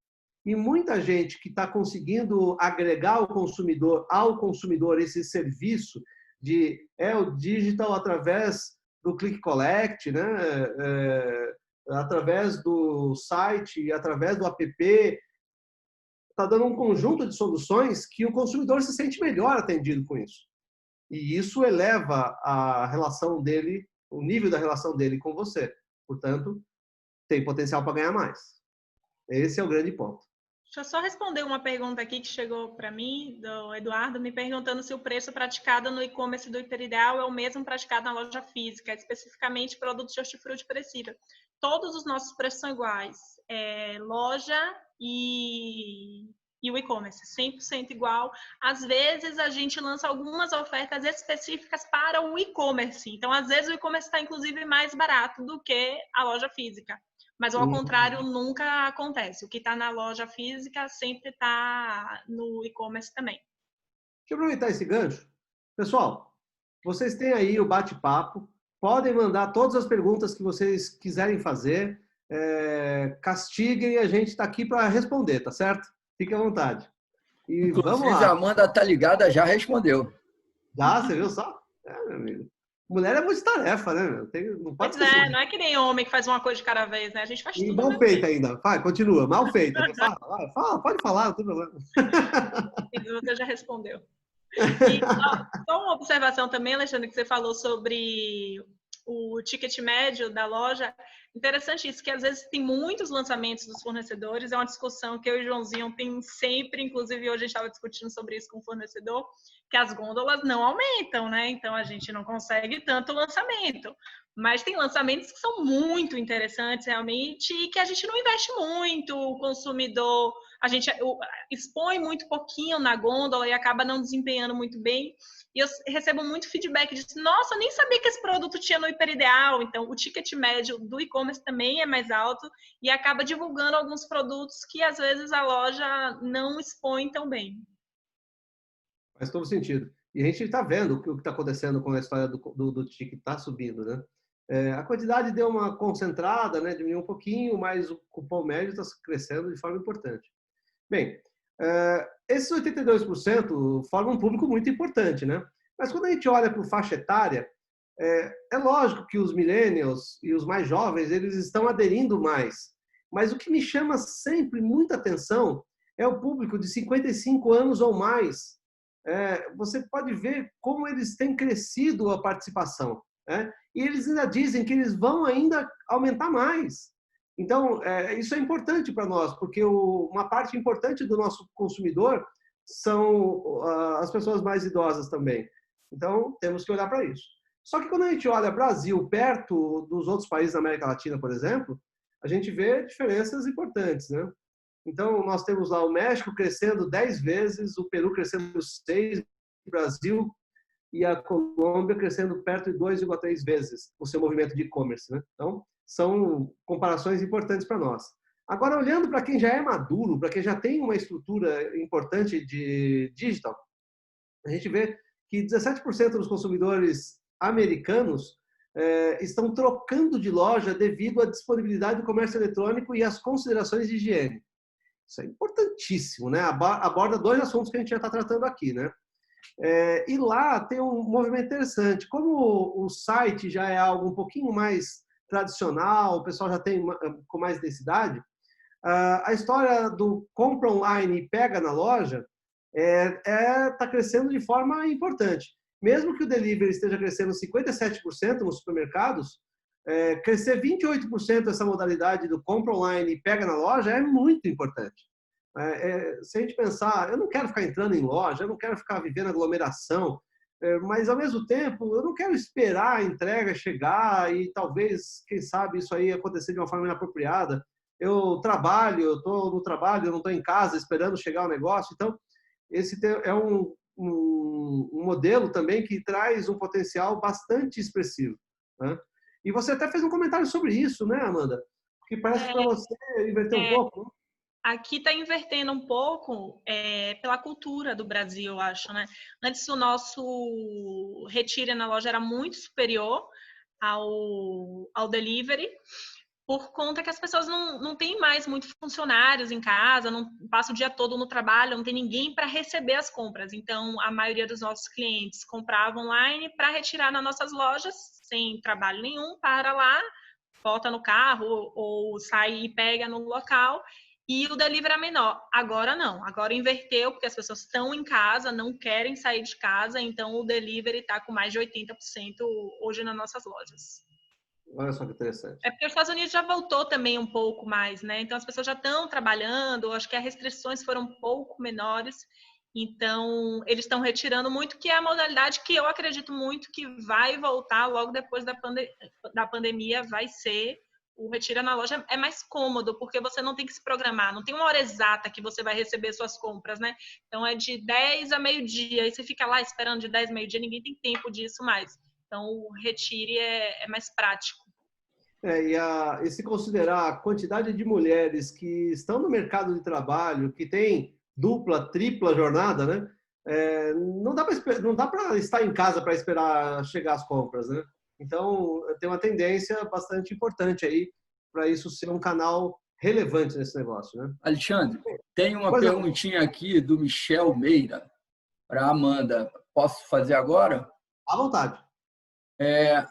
E muita gente que está conseguindo agregar ao consumidor esse serviço de o digital através do click collect, né? Através do site, através do app, está dando um conjunto de soluções que o consumidor se sente melhor atendido com isso. E isso eleva a relação dele, o nível da relação dele com você. Portanto, tem potencial para ganhar mais. Esse é o grande ponto. Deixa eu só responder uma pergunta aqui que chegou para mim, do Eduardo, me perguntando se o preço praticado no e-commerce do Hiperideal é o mesmo praticado na loja física, especificamente produtos de hortifruti perecível. Todos os nossos preços são iguais, loja e o e-commerce, 100% igual. Às vezes, a gente lança algumas ofertas específicas para o e-commerce. Então, às vezes, o e-commerce está, inclusive, mais barato do que a loja física. Mas, ao contrário, nunca acontece. O que está na loja física sempre está no e-commerce também. Deixa eu aproveitar esse gancho. Pessoal, vocês têm aí o bate-papo. Podem mandar todas as perguntas que vocês quiserem fazer. Castiguem, a gente está aqui para responder, tá certo? Fique à vontade. E inclusive, vamos lá. A Amanda tá ligada, já respondeu. Já, você viu só? Meu amigo. Mulher é multitarefa, né? Não pode Pois não é que nem homem que faz uma coisa de cada vez, né? A gente faz tudo. E mal feita ainda. Vai, continua. Mal feita. Fala, pode falar, não tem problema. Você já respondeu. E só uma observação também, Alexandre, que você falou sobre o ticket médio da loja. Interessante isso, que às vezes tem muitos lançamentos dos fornecedores, é uma discussão que eu e o Joãozinho tem sempre, inclusive hoje a gente estava discutindo sobre isso com o fornecedor, que as gôndolas não aumentam, né? Então a gente não consegue tanto lançamento. Mas tem lançamentos que são muito interessantes realmente e que a gente não investe muito, o consumidor, a gente expõe muito pouquinho na gôndola e acaba não desempenhando muito bem. E eu recebo muito feedback de, nossa, eu nem sabia que esse produto tinha no Hiperideal. Então, o ticket médio do e-commerce também é mais alto e acaba divulgando alguns produtos que, às vezes, a loja não expõe tão bem. Faz todo sentido. E a gente está vendo o que está acontecendo com a história do ticket está subindo, né? A quantidade deu uma concentrada, né? Diminuiu um pouquinho, mas o cupom médio está crescendo de forma importante. Bem, esses 82% formam um público muito importante, né? Mas quando a gente olha para a faixa etária, é lógico que os millennials e os mais jovens, eles estão aderindo mais. Mas o que me chama sempre muita atenção é o público de 55 anos ou mais. Você pode ver como eles têm crescido a participação, né? E eles ainda dizem que eles vão ainda aumentar mais. Então, isso é importante para nós, porque uma parte importante do nosso consumidor são as pessoas mais idosas também. Então, temos que olhar para isso. Só que quando a gente olha Brasil perto dos outros países da América Latina, por exemplo, a gente vê diferenças importantes, né? Então, nós temos lá o México crescendo 10 vezes, o Peru crescendo 6, o Brasil e a Colômbia crescendo perto de 2,3 vezes o seu movimento de e-commerce, né? Então, são comparações importantes para nós. Agora, olhando para quem já é maduro, para quem já tem uma estrutura importante de digital, a gente vê que 17% dos consumidores americanos estão trocando de loja devido à disponibilidade do comércio eletrônico e às considerações de higiene. Isso é importantíssimo, né? Aborda dois assuntos que a gente já está tratando aqui, né? E lá tem um movimento interessante. Como o site já é algo um pouquinho mais tradicional, o pessoal já tem com mais densidade, a história do compra online e pega na loja está crescendo de forma importante. Mesmo que o delivery esteja crescendo 57% nos supermercados, crescer 28% essa modalidade do compra online e pega na loja é muito importante. Se a gente pensar, eu não quero ficar entrando em loja, eu não quero ficar vivendo aglomeração, mas ao mesmo tempo eu não quero esperar a entrega chegar e talvez, quem sabe, isso aí acontecer de uma forma inapropriada. Eu trabalho, eu estou no trabalho, eu não estou em casa esperando chegar o negócio. Então, esse é um modelo também que traz um potencial bastante expressivo, né? E você até fez um comentário sobre isso, né, Amanda? Que parece que para você inverter um pouco, né? Aqui está invertendo um pouco pela cultura do Brasil, eu acho, né? Antes o nosso retiro na loja era muito superior ao delivery, por conta que as pessoas não têm mais muitos funcionários em casa, não passa o dia todo no trabalho, não tem ninguém para receber as compras. Então, a maioria dos nossos clientes comprava online para retirar nas nossas lojas, sem trabalho nenhum, para lá, bota no carro ou sai e pega no local. E o delivery é menor. Agora não. Agora inverteu, porque as pessoas estão em casa, não querem sair de casa, então o delivery está com mais de 80% hoje nas nossas lojas. Olha só que interessante. É porque os Estados Unidos já voltou também um pouco mais, né? Então as pessoas já estão trabalhando, acho que as restrições foram um pouco menores. Então, eles estão retirando muito, que é a modalidade que eu acredito muito que vai voltar logo depois da pandemia, vai ser o retiro na loja. É mais cômodo, porque você não tem que se programar, não tem uma hora exata que você vai receber suas compras, né? Então, é de 10 a meio-dia, e você fica lá esperando de 10 a meio-dia, ninguém tem tempo disso mais. Então, o retire é mais prático. E se considerar a quantidade de mulheres que estão no mercado de trabalho, que tem dupla, tripla jornada, né? Não dá para estar em casa para esperar chegar as compras, né? Então, tem uma tendência bastante importante aí para isso ser um canal relevante nesse negócio, né? Alexandre, tem uma perguntinha aqui do Michel Meira para a Amanda. Posso fazer agora? À vontade.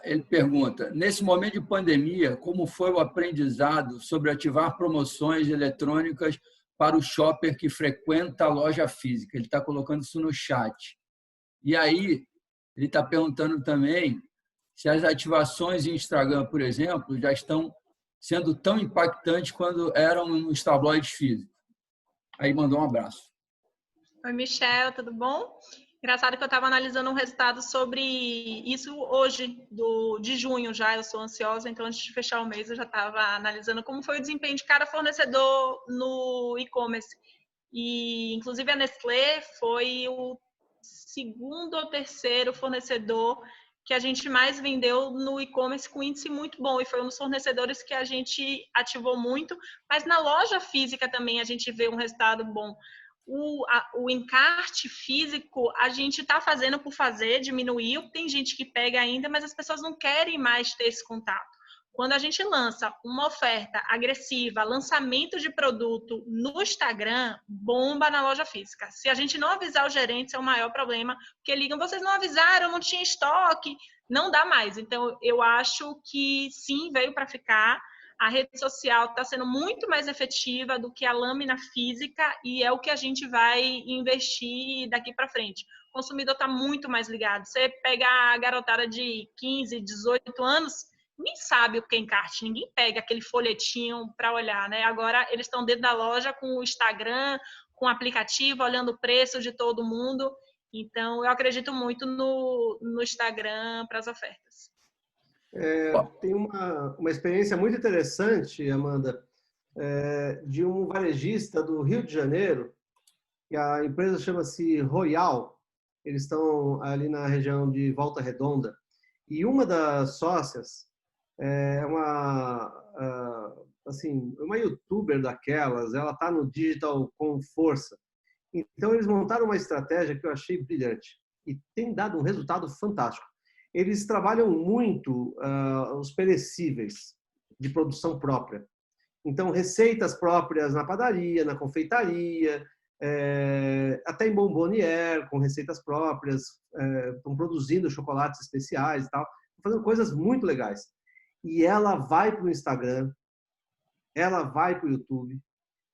Ele pergunta, nesse momento de pandemia, como foi o aprendizado sobre ativar promoções eletrônicas para o shopper que frequenta a loja física? Ele está colocando isso no chat. E aí, ele está perguntando também se as ativações em Instagram, por exemplo, já estão sendo tão impactantes quando eram nos tabloides físicos. Aí mandou um abraço. Oi, Michel, tudo bom? Engraçado que eu estava analisando um resultado sobre isso hoje, de junho já, eu sou ansiosa, então antes de fechar o mês eu já estava analisando como foi o desempenho de cada fornecedor no e-commerce. E, inclusive, a Nestlé foi o segundo ou terceiro fornecedor que a gente mais vendeu no e-commerce com índice muito bom, e foi um dos fornecedores que a gente ativou muito, mas na loja física também a gente vê um resultado bom. O encarte físico a gente está fazendo por fazer, diminuiu, tem gente que pega ainda, mas as pessoas não querem mais ter esse contato. Quando a gente lança uma oferta agressiva, lançamento de produto no Instagram, bomba na loja física. Se a gente não avisar o gerente, isso é o maior problema, porque ligam, vocês não avisaram, não tinha estoque, não dá mais. Então, eu acho que sim, veio para ficar. A rede social está sendo muito mais efetiva do que a lâmina física e é o que a gente vai investir daqui para frente. O consumidor está muito mais ligado. Você pega a garotada de 15, 18 anos, ninguém sabe o que é encarte, ninguém pega aquele folhetinho para olhar, né? Agora eles estão dentro da loja com o Instagram, com o aplicativo, olhando o preço de todo mundo. Então, eu acredito muito no Instagram para as ofertas. Tem uma experiência muito interessante, Amanda, de um varejista do Rio de Janeiro, que a empresa chama-se Royal. Eles estão ali na região de Volta Redonda. E uma das sócias é uma youtuber daquelas, ela está no digital com força. Então, eles montaram uma estratégia que eu achei brilhante e tem dado um resultado fantástico. Eles trabalham muito os perecíveis de produção própria. Então, receitas próprias na padaria, na confeitaria, até em bombonière, com receitas próprias, estão produzindo chocolates especiais e tal, fazendo coisas muito legais. E ela vai para o Instagram, ela vai para o YouTube,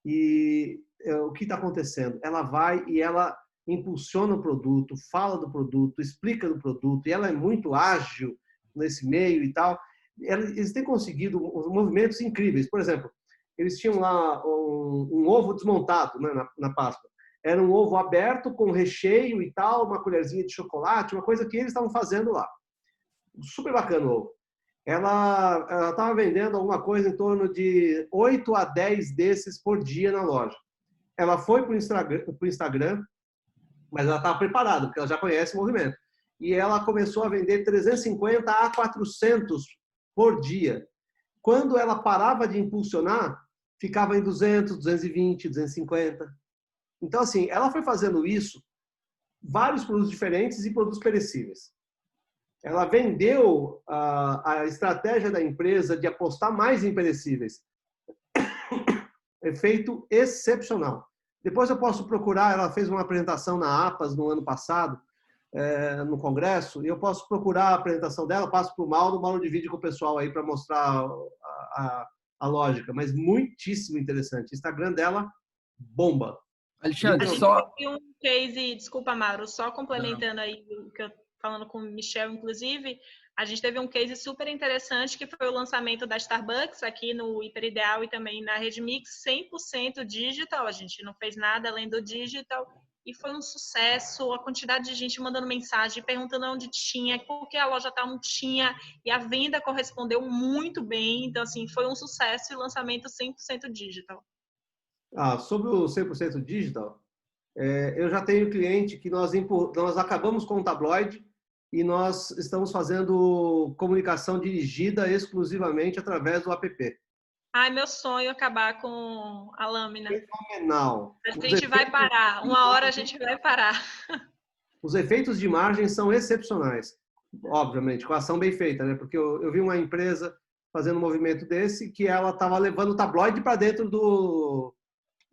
e o que está acontecendo? Ela vai e ela impulsiona o produto, fala do produto, explica do produto, e ela é muito ágil nesse meio e tal. Eles têm conseguido movimentos incríveis. Por exemplo, eles tinham lá um ovo desmontado, né, na Páscoa. Era um ovo aberto com recheio e tal, uma colherzinha de chocolate, uma coisa que eles estavam fazendo lá. Super bacana o ovo. Ela estava vendendo alguma coisa em torno de 8 a 10 desses por dia na loja. Ela foi para o Instagram, mas ela estava preparada, porque ela já conhece o movimento. E ela começou a vender 350 a 400 por dia, Quando ela parava de impulsionar, ficava em 200, 220, 250. Então, assim, ela foi fazendo isso, vários produtos diferentes e produtos perecíveis. Ela vendeu a estratégia da empresa de apostar mais em perecíveis. Efeito excepcional. Depois eu posso procurar, ela fez uma apresentação na APAS no ano passado, no congresso, e eu posso procurar a apresentação dela, passo para o Mauro divide com o pessoal aí para mostrar a lógica, mas muitíssimo interessante. O Instagram dela bomba. Alexandre, A gente só... teve um case, desculpa, Mauro, só complementando aí o que eu falando com o Michel, inclusive, a gente teve um case super interessante que foi o lançamento da Starbucks aqui no Hiperideal e também na Rede Mix, 100% digital, a gente não fez nada além do digital e foi um sucesso, a quantidade de gente mandando mensagem, perguntando onde tinha, por que a loja tal não tinha, e a venda correspondeu muito bem, então assim, foi um sucesso e lançamento 100% digital. Sobre o 100% digital, eu já tenho cliente que nós acabamos com o tabloide e nós estamos fazendo comunicação dirigida exclusivamente através do app. Ai, meu sonho é acabar com a lâmina. Fenomenal. A gente vai parar, uma hora a gente vai parar. Os efeitos de margem são excepcionais, obviamente, com a ação bem feita, né? Porque eu vi uma empresa fazendo um movimento desse que ela estava levando o tabloide para dentro do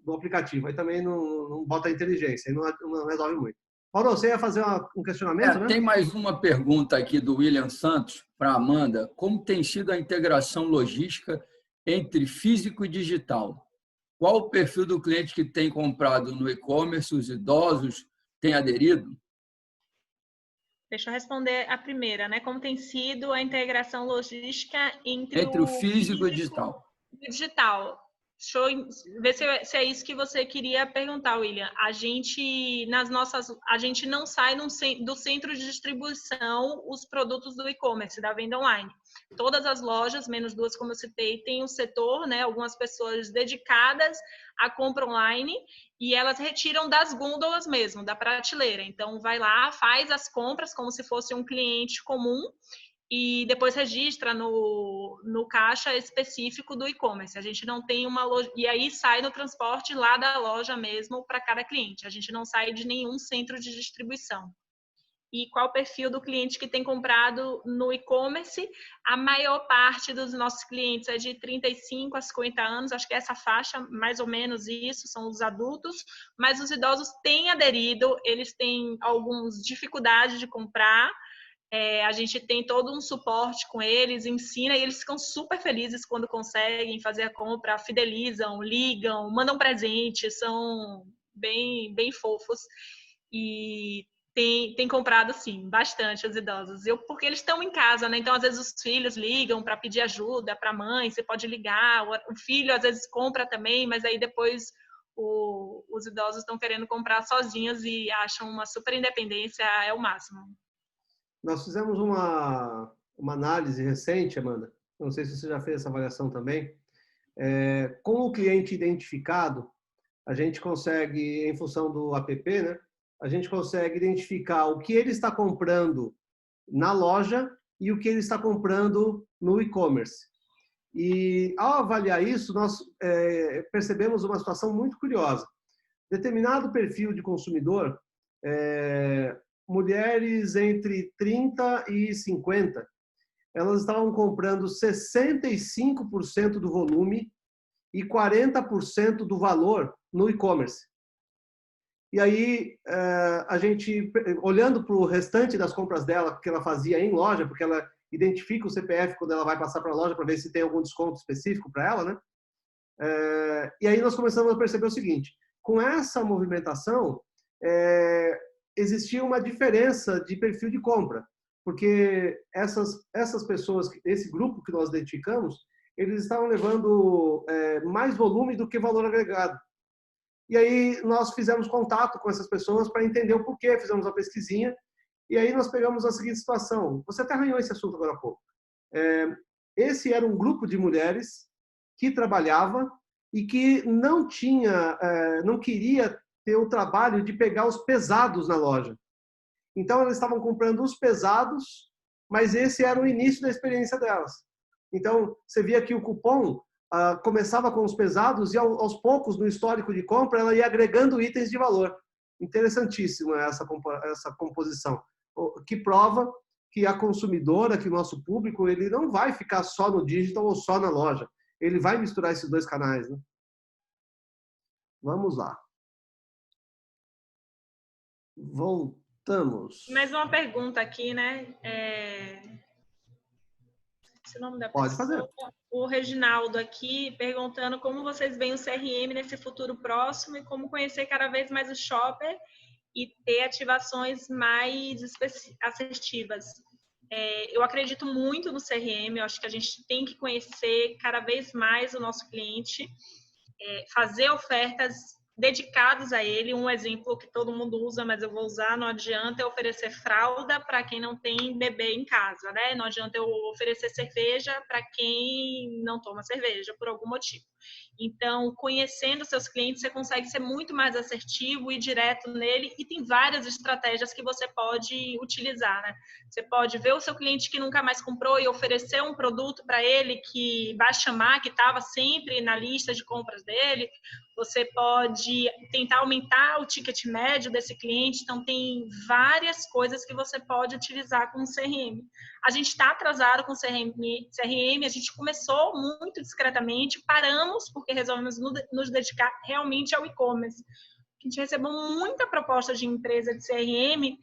aplicativo. Aí também não bota a inteligência, aí não resolve muito. Paulo, você ia fazer um questionamento, né? Tem mais uma pergunta aqui do William Santos para a Amanda. Como tem sido a integração logística entre físico e digital? Qual o perfil do cliente que tem comprado no e-commerce? Os idosos têm aderido? Deixa eu responder a primeira, né? Como tem sido a integração logística entre o físico e o digital? Digital. Deixa eu ver se é isso que você queria perguntar, William. A gente não sai do centro de distribuição os produtos do e-commerce, da venda online. Todas as lojas, menos duas, como eu citei, tem um setor, né? Algumas pessoas dedicadas à compra online e elas retiram das gôndolas mesmo, da prateleira. Então, vai lá, faz as compras como se fosse um cliente comum e depois registra no caixa específico do e-commerce. A gente não tem uma loja... E aí sai no transporte lá da loja mesmo para cada cliente. A gente não sai de nenhum centro de distribuição. E qual o perfil do cliente que tem comprado no e-commerce? A maior parte dos nossos clientes é de 35 a 50 anos, acho que é essa faixa, mais ou menos isso, são os adultos, mas os idosos têm aderido, eles têm algumas dificuldades de comprar, a gente tem todo um suporte com eles, ensina, e eles ficam super felizes quando conseguem fazer a compra, fidelizam, ligam, mandam presente, são bem, bem fofos. E tem comprado, sim, bastante os idosos. Porque eles estão em casa, né? Então, às vezes, os filhos ligam para pedir ajuda para a mãe, você pode ligar. O filho, às vezes, compra também, mas aí depois os idosos estão querendo comprar sozinhos e acham uma super independência é o máximo. Nós fizemos uma análise recente, Amanda, não sei se você já fez essa avaliação também, com o cliente identificado, a gente consegue, em função do app, né, a gente consegue identificar o que ele está comprando na loja e o que ele está comprando no e-commerce. E, ao avaliar isso, nós percebemos uma situação muito curiosa. Determinado perfil de consumidor, mulheres entre 30 e 50, elas estavam comprando 65% do volume e 40% do valor no e-commerce. E aí, a gente, olhando para o restante das compras dela, que ela fazia em loja, porque ela identifica o CPF quando ela vai passar para a loja para ver se tem algum desconto específico para ela, né? E aí nós começamos a perceber o seguinte, com essa movimentação, existia uma diferença de perfil de compra, porque essas pessoas, esse grupo que nós identificamos, eles estavam levando mais volume do que valor agregado. E aí nós fizemos contato com essas pessoas para entender o porquê, fizemos uma pesquisinha, e aí nós pegamos a seguinte situação. Você até arranhou esse assunto agora há pouco. Esse era um grupo de mulheres que trabalhava e que não queria ter o trabalho de pegar os pesados na loja. Então, elas estavam comprando os pesados, mas esse era o início da experiência delas. Então, você via que o cupom começava com os pesados e aos poucos, no histórico de compra, ela ia agregando itens de valor. Interessantíssima essa composição, que prova que a consumidora, que o nosso público, ele não vai ficar só no digital ou só na loja. Ele vai misturar esses dois canais, né? Vamos lá. Voltamos. Mais uma pergunta aqui, né? Esse nome da pessoa. Pode fazer. O Reginaldo aqui perguntando como vocês veem o CRM nesse futuro próximo e como conhecer cada vez mais o shopper e ter ativações mais assertivas. Eu acredito muito no CRM, eu acho que a gente tem que conhecer cada vez mais o nosso cliente, fazer ofertas dedicadas a ele. Um exemplo que todo mundo usa, mas eu vou usar, não adianta eu oferecer fralda para quem não tem bebê em casa, né? Não adianta eu oferecer cerveja para quem não toma cerveja, por algum motivo. Então, conhecendo seus clientes, você consegue ser muito mais assertivo e direto nele, e tem várias estratégias que você pode utilizar, né? Você pode ver o seu cliente que nunca mais comprou e oferecer um produto para ele que vai chamar, que estava sempre na lista de compras dele. Você pode tentar aumentar o ticket médio desse cliente. Então, tem várias coisas que você pode utilizar com o CRM. A gente está atrasado com o CRM, a gente começou muito discretamente, paramos porque resolvemos nos dedicar realmente ao e-commerce. A gente recebeu muita proposta de empresa de CRM,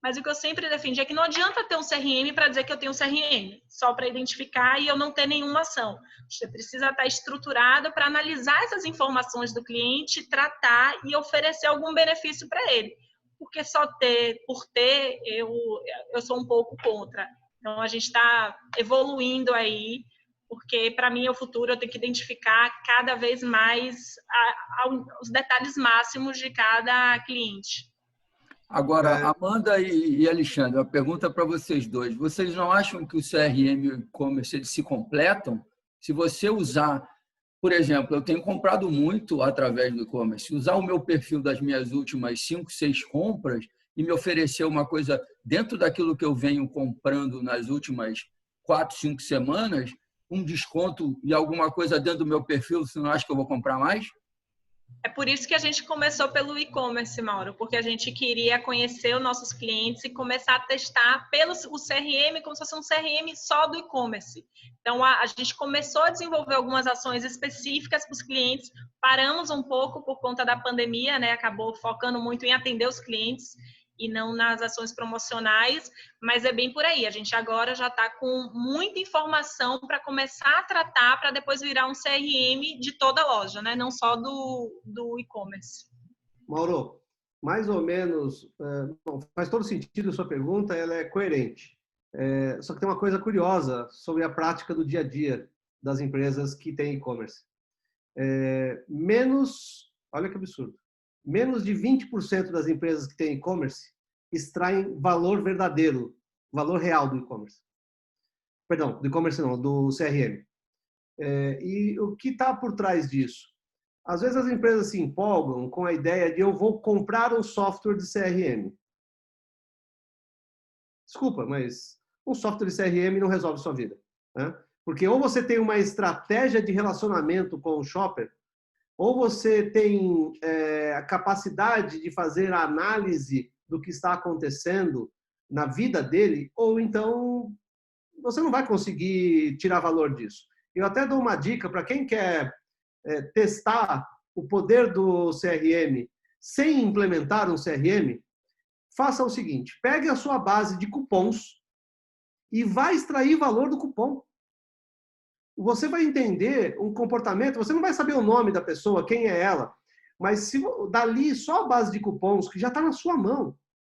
mas o que eu sempre defendi é que não adianta ter um CRM para dizer que eu tenho um CRM, só para identificar e eu não ter nenhuma ação. Você precisa estar estruturado para analisar essas informações do cliente, tratar e oferecer algum benefício para ele. Porque só por ter, eu sou um pouco contra. Então, a gente está evoluindo aí, porque, para mim, é o futuro. Eu tenho que identificar cada vez mais os detalhes máximos de cada cliente. Agora, Amanda e Alexandre, uma pergunta para vocês dois. Vocês não acham que o CRM e o e-commerce eles se completam? Se você usar, por exemplo, eu tenho comprado muito através do e-commerce, usar o meu perfil das minhas últimas 5, 6 compras e me oferecer uma coisa dentro daquilo que eu venho comprando nas últimas 4, 5 semanas, um desconto e alguma coisa dentro do meu perfil, você não acha que eu vou comprar mais? É por isso que a gente começou pelo e-commerce, Mauro, porque a gente queria conhecer os nossos clientes e começar a testar o CRM como se fosse um CRM só do e-commerce. Então, a gente começou a desenvolver algumas ações específicas para os clientes, paramos um pouco por conta da pandemia, né? Acabou focando muito em atender os clientes e não nas ações promocionais, mas é bem por aí. A gente agora já está com muita informação para começar a tratar, para depois virar um CRM de toda a loja, né? Não só do e-commerce. Mauro, mais ou menos, faz todo sentido a sua pergunta, ela é coerente. Só que tem uma coisa curiosa sobre a prática do dia a dia das empresas que têm e-commerce. Olha que absurdo, menos de 20% das empresas que têm e-commerce extraem valor verdadeiro, valor real do e-commerce. Perdão, do e-commerce não, do CRM. E o que está por trás disso? Às vezes as empresas se empolgam com a ideia de eu vou comprar um software de CRM. Desculpa, mas um software de CRM não resolve sua vida, né? Porque ou você tem uma estratégia de relacionamento com o shopper, ou você tem a capacidade de fazer a análise do que está acontecendo na vida dele, ou então você não vai conseguir tirar valor disso. Eu até dou uma dica para quem quer testar o poder do CRM sem implementar um CRM, faça o seguinte, pegue a sua base de cupons e vai extrair valor do cupom. Você vai entender um comportamento, você não vai saber o nome da pessoa, quem é ela, mas se dali só a base de cupons, que já está na sua mão,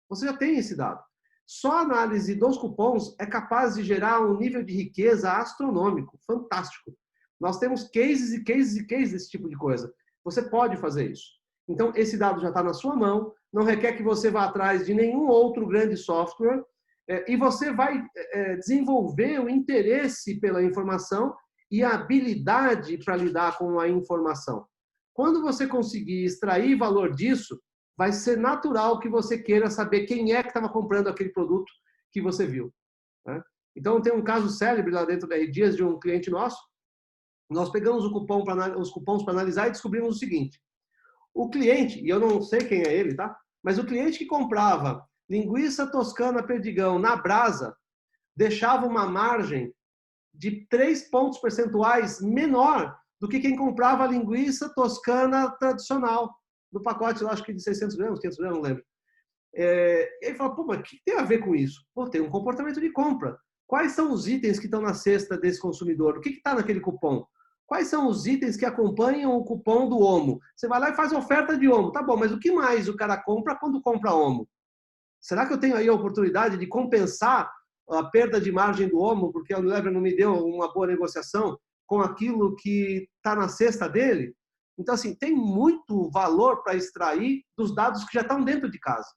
você já tem esse dado. Só a análise dos cupons é capaz de gerar um nível de riqueza astronômico, fantástico. Nós temos cases e cases e cases desse tipo de coisa. Você pode fazer isso. Então, esse dado já está na sua mão, não requer que você vá atrás de nenhum outro grande software, e você vai desenvolver o interesse pela informação e a habilidade para lidar com a informação. Quando você conseguir extrair valor disso, vai ser natural que você queira saber quem é que estava comprando aquele produto que você viu, né? Então, tem um caso célebre lá dentro da R Dias de um cliente nosso. Nós pegamos os cupons para analisar e descobrimos o seguinte. O cliente, e eu não sei quem é ele, tá? Mas o cliente que comprava linguiça toscana perdigão na brasa deixava uma margem de 3 pontos percentuais menor do que quem comprava a linguiça toscana tradicional, do pacote, eu acho que de 600 gramas, 500 gramas, não lembro. Ele fala, pô, mas o que tem a ver com isso? Pô, tem um comportamento de compra. Quais são os itens que estão na cesta desse consumidor? O que está naquele cupom? Quais são os itens que acompanham o cupom do Omo? Você vai lá e faz oferta de Omo. Tá bom, mas o que mais o cara compra quando compra Omo? Será que eu tenho aí a oportunidade de compensar a perda de margem do Omo, porque a Unilever não me deu uma boa negociação com aquilo que está na cesta dele? Então, assim, tem muito valor para extrair dos dados que já estão dentro de casa.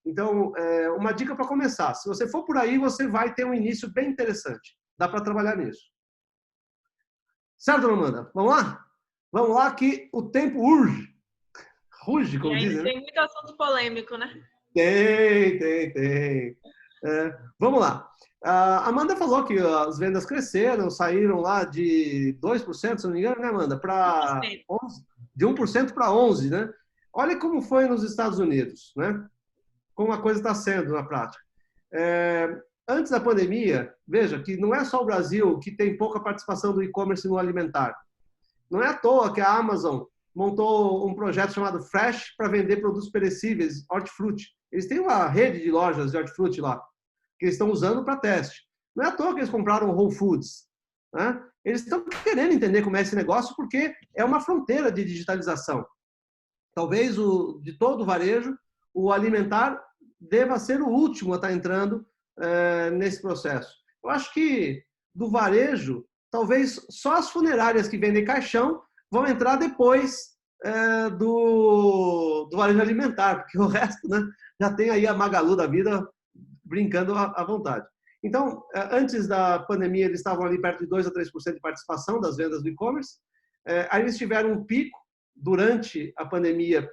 Então, uma dica para começar. Se você for por aí, você vai ter um início bem interessante. Dá para trabalhar nisso. Certo, dona Amanda? Vamos lá? Vamos lá que o tempo urge. Ruge, como dizem, né? Tem muito assunto polêmico, né? Tem. Vamos lá. A Amanda falou que as vendas cresceram, saíram lá de 2%, se não me engano, né, Amanda? Para 11%. De 1% para 11%, né? Olha como foi nos Estados Unidos, né? Como a coisa está sendo na prática. Antes da pandemia, veja que não é só o Brasil que tem pouca participação do e-commerce no alimentar. Não é à toa que a Amazon montou um projeto chamado Fresh para vender produtos perecíveis, hortifruti. Eles têm uma rede de lojas de hortifruti lá, que eles estão usando para teste. Não é à toa que eles compraram Whole Foods. Né? Eles estão querendo entender como é esse negócio, porque é uma fronteira de digitalização. Talvez, de todo o varejo, o alimentar deva ser o último a estar entrando nesse processo. Eu acho que do varejo, talvez só as funerárias que vendem caixão vão entrar depois do varejo alimentar, porque o resto, né, já tem aí a Magalu da vida brincando à vontade. Então, antes da pandemia, eles estavam ali perto de 2% a 3% de participação das vendas do e-commerce. Aí eles tiveram um pico durante a pandemia,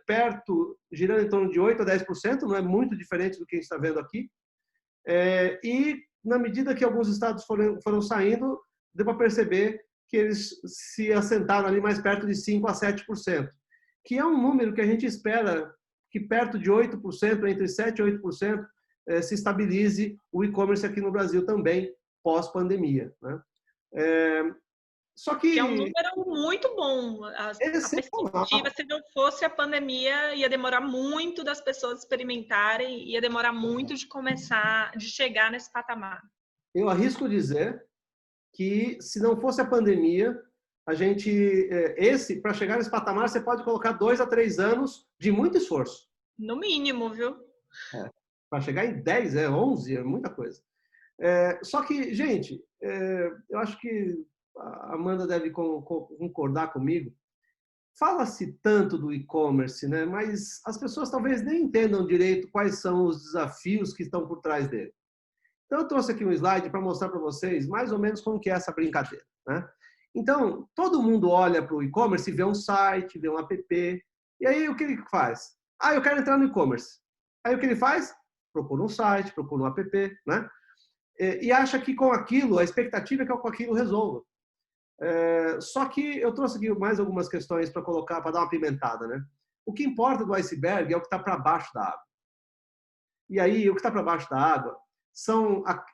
girando em torno de 8% a 10%, não é muito diferente do que a gente está vendo aqui. E, na medida que alguns estados foram saindo, deu para perceber que eles se assentaram ali mais perto de 5% a 7%, que é um número que a gente espera que perto de 8%, entre 7% e 8%, se estabilize o e-commerce aqui no Brasil também, pós-pandemia. Né? Só que é um número muito bom. A perspectiva, se não fosse a pandemia, ia demorar muito das pessoas experimentarem, ia demorar muito de chegar nesse patamar. Eu arrisco dizer que, se não fosse a pandemia, a gente, para chegar nesse patamar, você pode colocar 2 a 3 anos de muito esforço. No mínimo, viu? Para chegar em 10, 11, é muita coisa. Só que, gente, eu acho que a Amanda deve concordar comigo. Fala-se tanto do e-commerce, né? Mas as pessoas talvez nem entendam direito quais são os desafios que estão por trás dele. Então, eu trouxe aqui um slide para mostrar para vocês mais ou menos como que é essa brincadeira. Né? Então, todo mundo olha para o e-commerce e vê um site, vê um app, e aí o que ele faz? Eu quero entrar no e-commerce. Aí o que ele faz? Procura um site, procura um app, né? E acha que com aquilo, a expectativa é que com aquilo resolva. Só que eu trouxe aqui mais algumas questões para colocar, para dar uma pimentada, né? O que importa do iceberg é o que está para baixo da água. E aí, o que está para baixo da água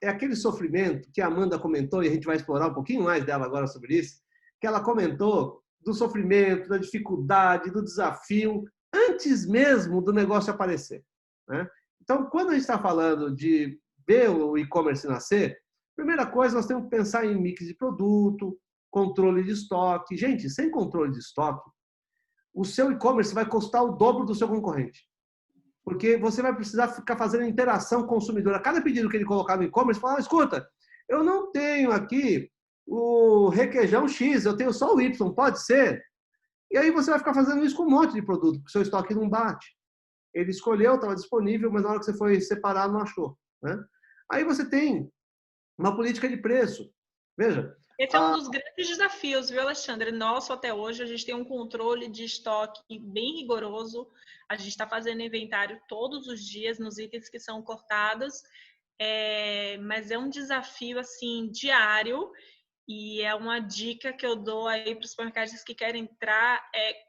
é aquele sofrimento que a Amanda comentou, e a gente vai explorar um pouquinho mais dela agora sobre isso, que ela comentou do sofrimento, da dificuldade, do desafio, antes mesmo do negócio aparecer. Né? Então, quando a gente está falando de ver o e-commerce nascer, primeira coisa, nós temos que pensar em mix de produto, controle de estoque. Gente, sem controle de estoque, o seu e-commerce vai custar o dobro do seu concorrente. Porque você vai precisar ficar fazendo interação com o consumidor. A cada pedido que ele colocar no e-commerce, fala, escuta, eu não tenho aqui o requeijão X, eu tenho só o Y, pode ser? E aí você vai ficar fazendo isso com um monte de produto, porque o seu estoque não bate. Ele escolheu, estava disponível, mas na hora que você foi separar, não achou. Né? Aí você tem uma política de preço. Veja. Esse é um dos grandes desafios, viu, Alexandre? Nosso até hoje, a gente tem um controle de estoque bem rigoroso. A gente está fazendo inventário todos os dias nos itens que são cortados. mas é um desafio assim diário. E é uma dica que eu dou aí para os supermercados que querem entrar,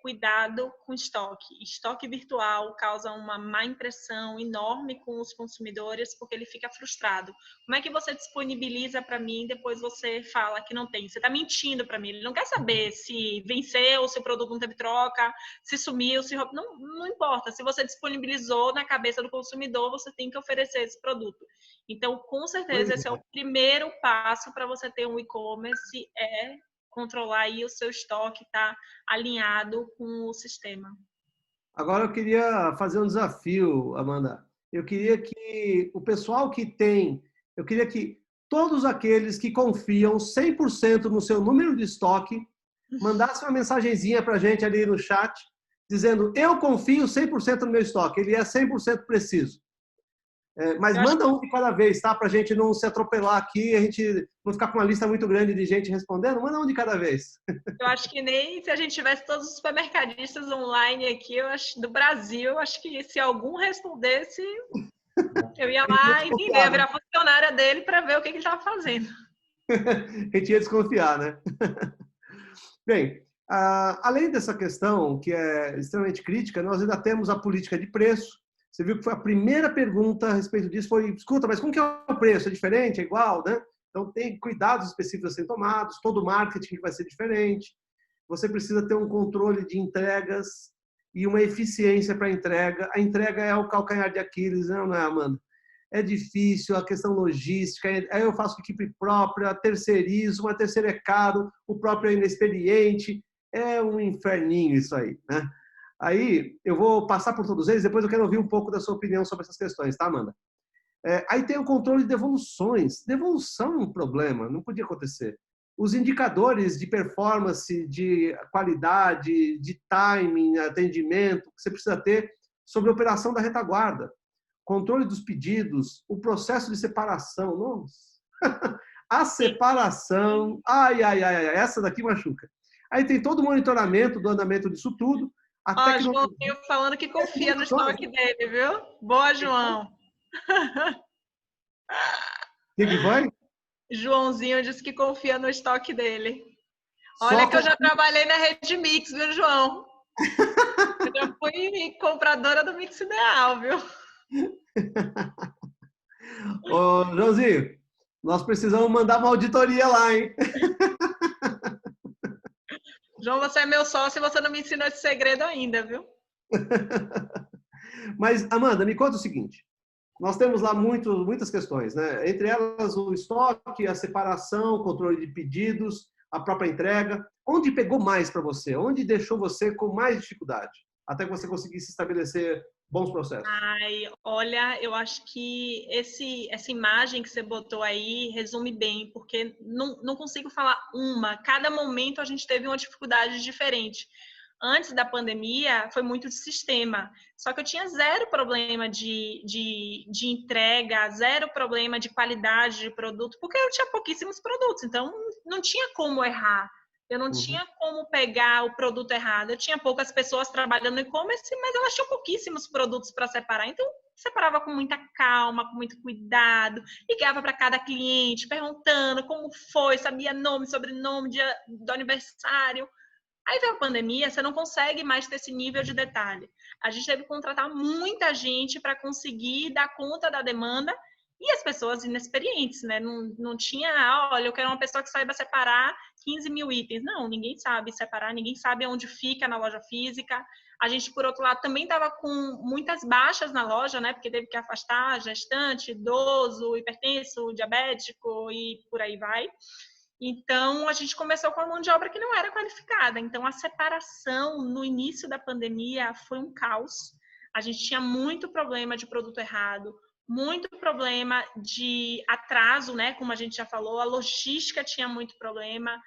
cuidado com estoque. Estoque virtual causa uma má impressão enorme com os consumidores, porque ele fica frustrado. Como é que você disponibiliza para mim e depois você fala que não tem? Você está mentindo para mim. Ele não quer saber se venceu, se o produto não teve troca, se sumiu, se não importa. Se você disponibilizou na cabeça do consumidor, você tem que oferecer esse produto. Então, com certeza, esse é o primeiro passo para você ter um e-commerce, controlar aí o seu estoque, tá alinhado com o sistema. Agora eu queria fazer um desafio, Amanda. Eu queria que o pessoal eu queria que todos aqueles que confiam 100% no seu número de estoque mandassem uma mensagenzinha para a gente ali no chat, dizendo, eu confio 100% no meu estoque, ele é 100% preciso. Mas manda um de cada vez, tá? Para a gente não se atropelar aqui, a gente não ficar com uma lista muito grande de gente respondendo. Manda um de cada vez. Eu acho que nem se a gente tivesse todos os supermercadistas online aqui, eu acho, do Brasil, acho que se algum respondesse, eu ia lá entender, virar funcionária dele para ver o que ele estava fazendo. A gente ia desconfiar, né? Bem, além dessa questão, que é extremamente crítica, nós ainda temos a política de preço. Você viu que foi a primeira pergunta a respeito disso, foi, escuta, mas como que é o preço? É diferente? É igual, né? Então, tem cuidados específicos a serem tomados, todo o marketing vai ser diferente. Você precisa ter um controle de entregas e uma eficiência para a entrega. A entrega é o calcanhar de Aquiles, não é, Amanda? É difícil, a questão logística, aí eu faço equipe própria, terceirizo, uma terceira é caro, o próprio é inexperiente, é um inferninho isso aí, né? Aí eu vou passar por todos eles, depois eu quero ouvir um pouco da sua opinião sobre essas questões, tá, Amanda? Aí tem o controle de devoluções. Devolução é um problema, não podia acontecer. Os indicadores de performance, de qualidade, de timing, atendimento, que você precisa ter sobre a operação da retaguarda. Controle dos pedidos, o processo de separação. Nossa. A separação, essa daqui machuca. Aí tem todo o monitoramento do andamento disso tudo. Ó, João falando que confia no estoque dele, viu? Boa, João. O que foi? Joãozinho disse que confia no estoque dele. Olha que eu já trabalhei na Rede Mix, viu, João? Eu já fui compradora do Mix Ideal, viu? Ô, Joãozinho, nós precisamos mandar uma auditoria lá, hein? João, você é meu sócio e você não me ensinou esse segredo ainda, viu? Mas, Amanda, me conta o seguinte. Nós temos lá muitas questões, né? Entre elas o estoque, a separação, o controle de pedidos, a própria entrega. Onde pegou mais para você? Onde deixou você com mais dificuldade? Até que você conseguisse estabelecer bons processos. Ai, olha, eu acho que essa imagem que você botou aí resume bem, porque não consigo falar uma. Cada momento a gente teve uma dificuldade diferente. Antes da pandemia, foi muito de sistema. Só que eu tinha zero problema de entrega, zero problema de qualidade de produto, porque eu tinha pouquíssimos produtos, então não tinha como errar. Eu não tinha como pegar o produto errado. Eu tinha poucas pessoas trabalhando no e-commerce, mas elas tinham pouquíssimos produtos para separar. Então, separava com muita calma, com muito cuidado, ligava para cada cliente, perguntando como foi, sabia nome, sobrenome, dia do aniversário. Aí veio a pandemia, você não consegue mais ter esse nível de detalhe. A gente teve que contratar muita gente para conseguir dar conta da demanda e as pessoas inexperientes, né? Não tinha, olha, eu quero uma pessoa que saiba separar 15 mil itens. Não, ninguém sabe separar, ninguém sabe onde fica na loja física. A gente, por outro lado, também estava com muitas baixas na loja, né? Porque teve que afastar gestante, idoso, hipertenso, diabético e por aí vai. Então, a gente começou com a mão de obra que não era qualificada. Então, a separação no início da pandemia foi um caos. A gente tinha muito problema de produto errado, muito problema de atraso, né? Como a gente já falou, a logística tinha muito problema.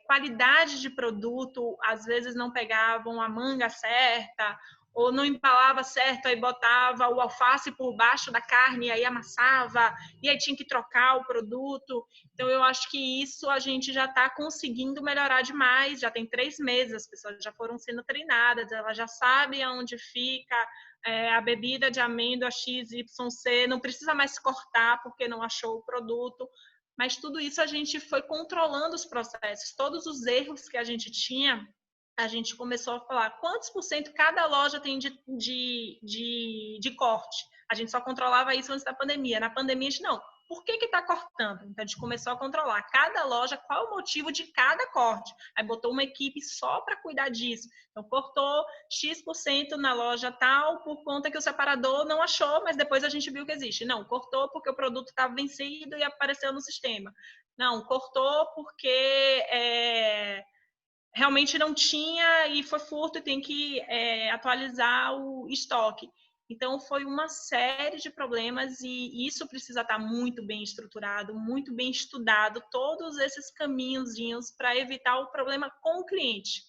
qualidade de produto, às vezes não pegavam a manga certa, ou não empalava certo, aí botava o alface por baixo da carne, e aí amassava, e aí tinha que trocar o produto. Então, eu acho que isso a gente já está conseguindo melhorar demais. Já tem 3 meses, as pessoas já foram sendo treinadas, elas já sabem aonde fica a bebida de amêndoa XYC, não precisa mais cortar porque não achou o produto. Mas tudo isso a gente foi controlando os processos. Todos os erros que a gente tinha, a gente começou a falar quantos por cento cada loja tem de corte. A gente só controlava isso antes da pandemia. Na pandemia, a gente não. Por que está cortando? Então, a gente começou a controlar cada loja, qual o motivo de cada corte. Aí botou uma equipe só para cuidar disso. Então, cortou X% na loja tal, por conta que o separador não achou, mas depois a gente viu que existe. Não, cortou porque o produto estava vencido e apareceu no sistema. Não, cortou porque realmente não tinha e foi furto e tem que atualizar o estoque. Então, foi uma série de problemas e isso precisa estar muito bem estruturado, muito bem estudado, todos esses caminhozinhos para evitar o problema com o cliente.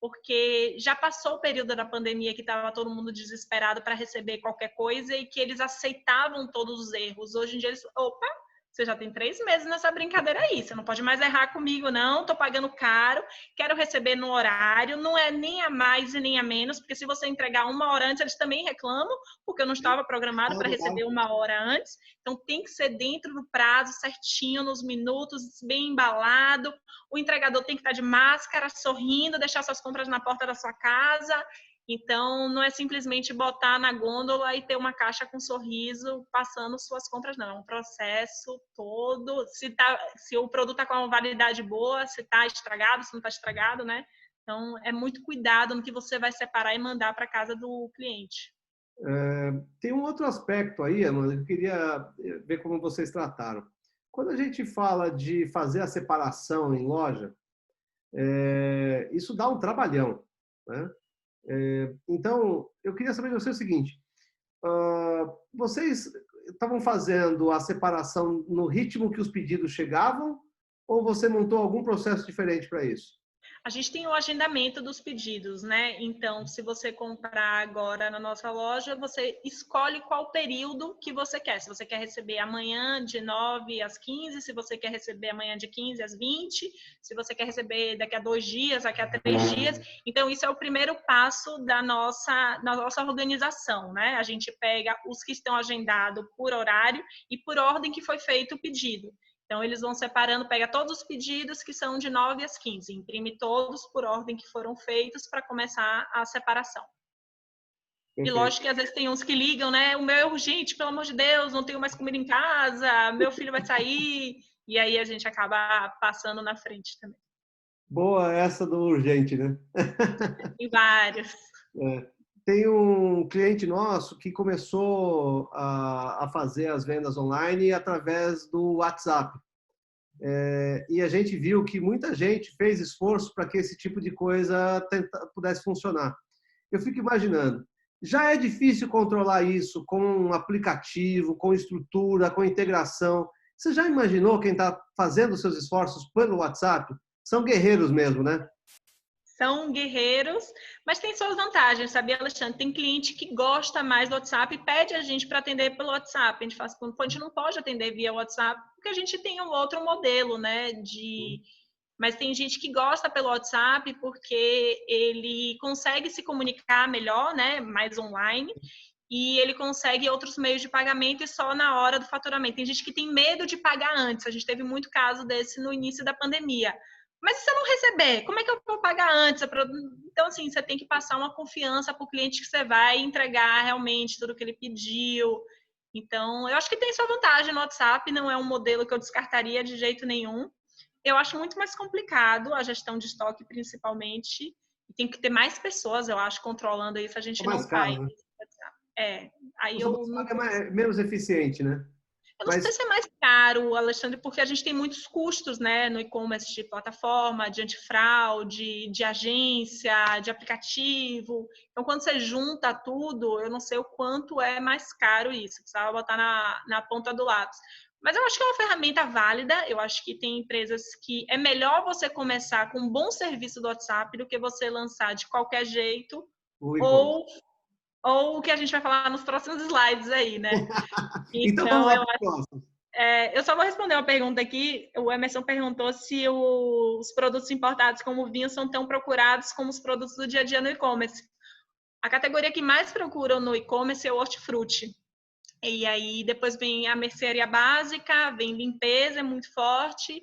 Porque já passou o período da pandemia que estava todo mundo desesperado para receber qualquer coisa e que eles aceitavam todos os erros. Hoje em dia, eles... Opa! Você já tem 3 meses nessa brincadeira aí. Você não pode mais errar comigo, não. Estou pagando caro, quero receber no horário. Não é nem a mais e nem a menos, porque se você entregar 1 hora antes, eles também reclamam, porque eu não estava programado para receber 1 hora antes. Então, tem que ser dentro do prazo, certinho, nos minutos, bem embalado. O entregador tem que estar de máscara, sorrindo, deixar suas compras na porta da sua casa. Então, não é simplesmente botar na gôndola e ter uma caixa com sorriso passando suas compras, não. É um processo todo. Se o produto está com uma validade boa, se está estragado, se não está estragado, né? Então, é muito cuidado no que você vai separar e mandar para casa do cliente. Tem um outro aspecto aí, Amanda, eu queria ver como vocês trataram. Quando a gente fala de fazer a separação em loja, isso dá um trabalhão, né? Então, eu queria saber de você o seguinte, vocês estavam fazendo a separação no ritmo que os pedidos chegavam ou você montou algum processo diferente para isso? A gente tem o agendamento dos pedidos, né? Então, se você comprar agora na nossa loja, você escolhe qual período que você quer. Se você quer receber amanhã de 9 às 15, se você quer receber amanhã de 15 às 20, se você quer receber daqui a 2 dias, daqui a 3 dias. Então, isso é o primeiro passo da nossa organização, né? A gente pega os que estão agendados por horário e por ordem que foi feito o pedido. Então, eles vão separando, pega todos os pedidos que são de 9 às 15, imprime todos por ordem que foram feitos para começar a separação. E lógico que às vezes tem uns que ligam, né? O meu é urgente, pelo amor de Deus, não tenho mais comida em casa, meu filho vai sair, e aí a gente acaba passando na frente também. Boa essa do urgente, né? Tem vários. Tem um cliente nosso que começou a fazer as vendas online através do WhatsApp. E a gente viu que muita gente fez esforço para que esse tipo de coisa pudesse funcionar. Eu fico imaginando, já é difícil controlar isso com um aplicativo, com estrutura, com integração. Você já imaginou quem está fazendo seus esforços pelo WhatsApp? São guerreiros mesmo, né? São guerreiros, mas tem suas vantagens, sabia, Alexandre? Tem cliente que gosta mais do WhatsApp e pede a gente para atender pelo WhatsApp. A gente não pode atender via WhatsApp, porque a gente tem um outro modelo, né? Mas tem gente que gosta pelo WhatsApp porque ele consegue se comunicar melhor, né? Mais online. E ele consegue outros meios de pagamento e só na hora do faturamento. Tem gente que tem medo de pagar antes. A gente teve muito caso desse no início da pandemia. Mas se eu não receber, como é que eu vou pagar antes? Então, assim, você tem que passar uma confiança para o cliente que você vai entregar realmente tudo que ele pediu. Então, eu acho que tem sua vantagem no WhatsApp, não é um modelo que eu descartaria de jeito nenhum. Eu acho muito mais complicado a gestão de estoque, principalmente. E tem que ter mais pessoas, eu acho, controlando isso. A gente não faz. Né? Aí o WhatsApp é menos eficiente, né? Eu não sei se é mais caro, Alexandre, porque a gente tem muitos custos, né, no e-commerce de plataforma, de antifraude, de agência, de aplicativo. Então, quando você junta tudo, eu não sei o quanto é mais caro isso. Precisava botar na ponta do lápis. Mas eu acho que é uma ferramenta válida. Eu acho que tem empresas que é melhor você começar com um bom serviço do WhatsApp do que você lançar de qualquer jeito ou o que a gente vai falar nos próximos slides aí, né? Então vamos Então, lá para o próximo. eu só vou responder uma pergunta aqui. O Emerson perguntou se os produtos importados como vinho são tão procurados como os produtos do dia a dia no e-commerce. A categoria que mais procuram no e-commerce é o hortifruti. E aí depois vem a mercearia básica, vem limpeza, é muito forte.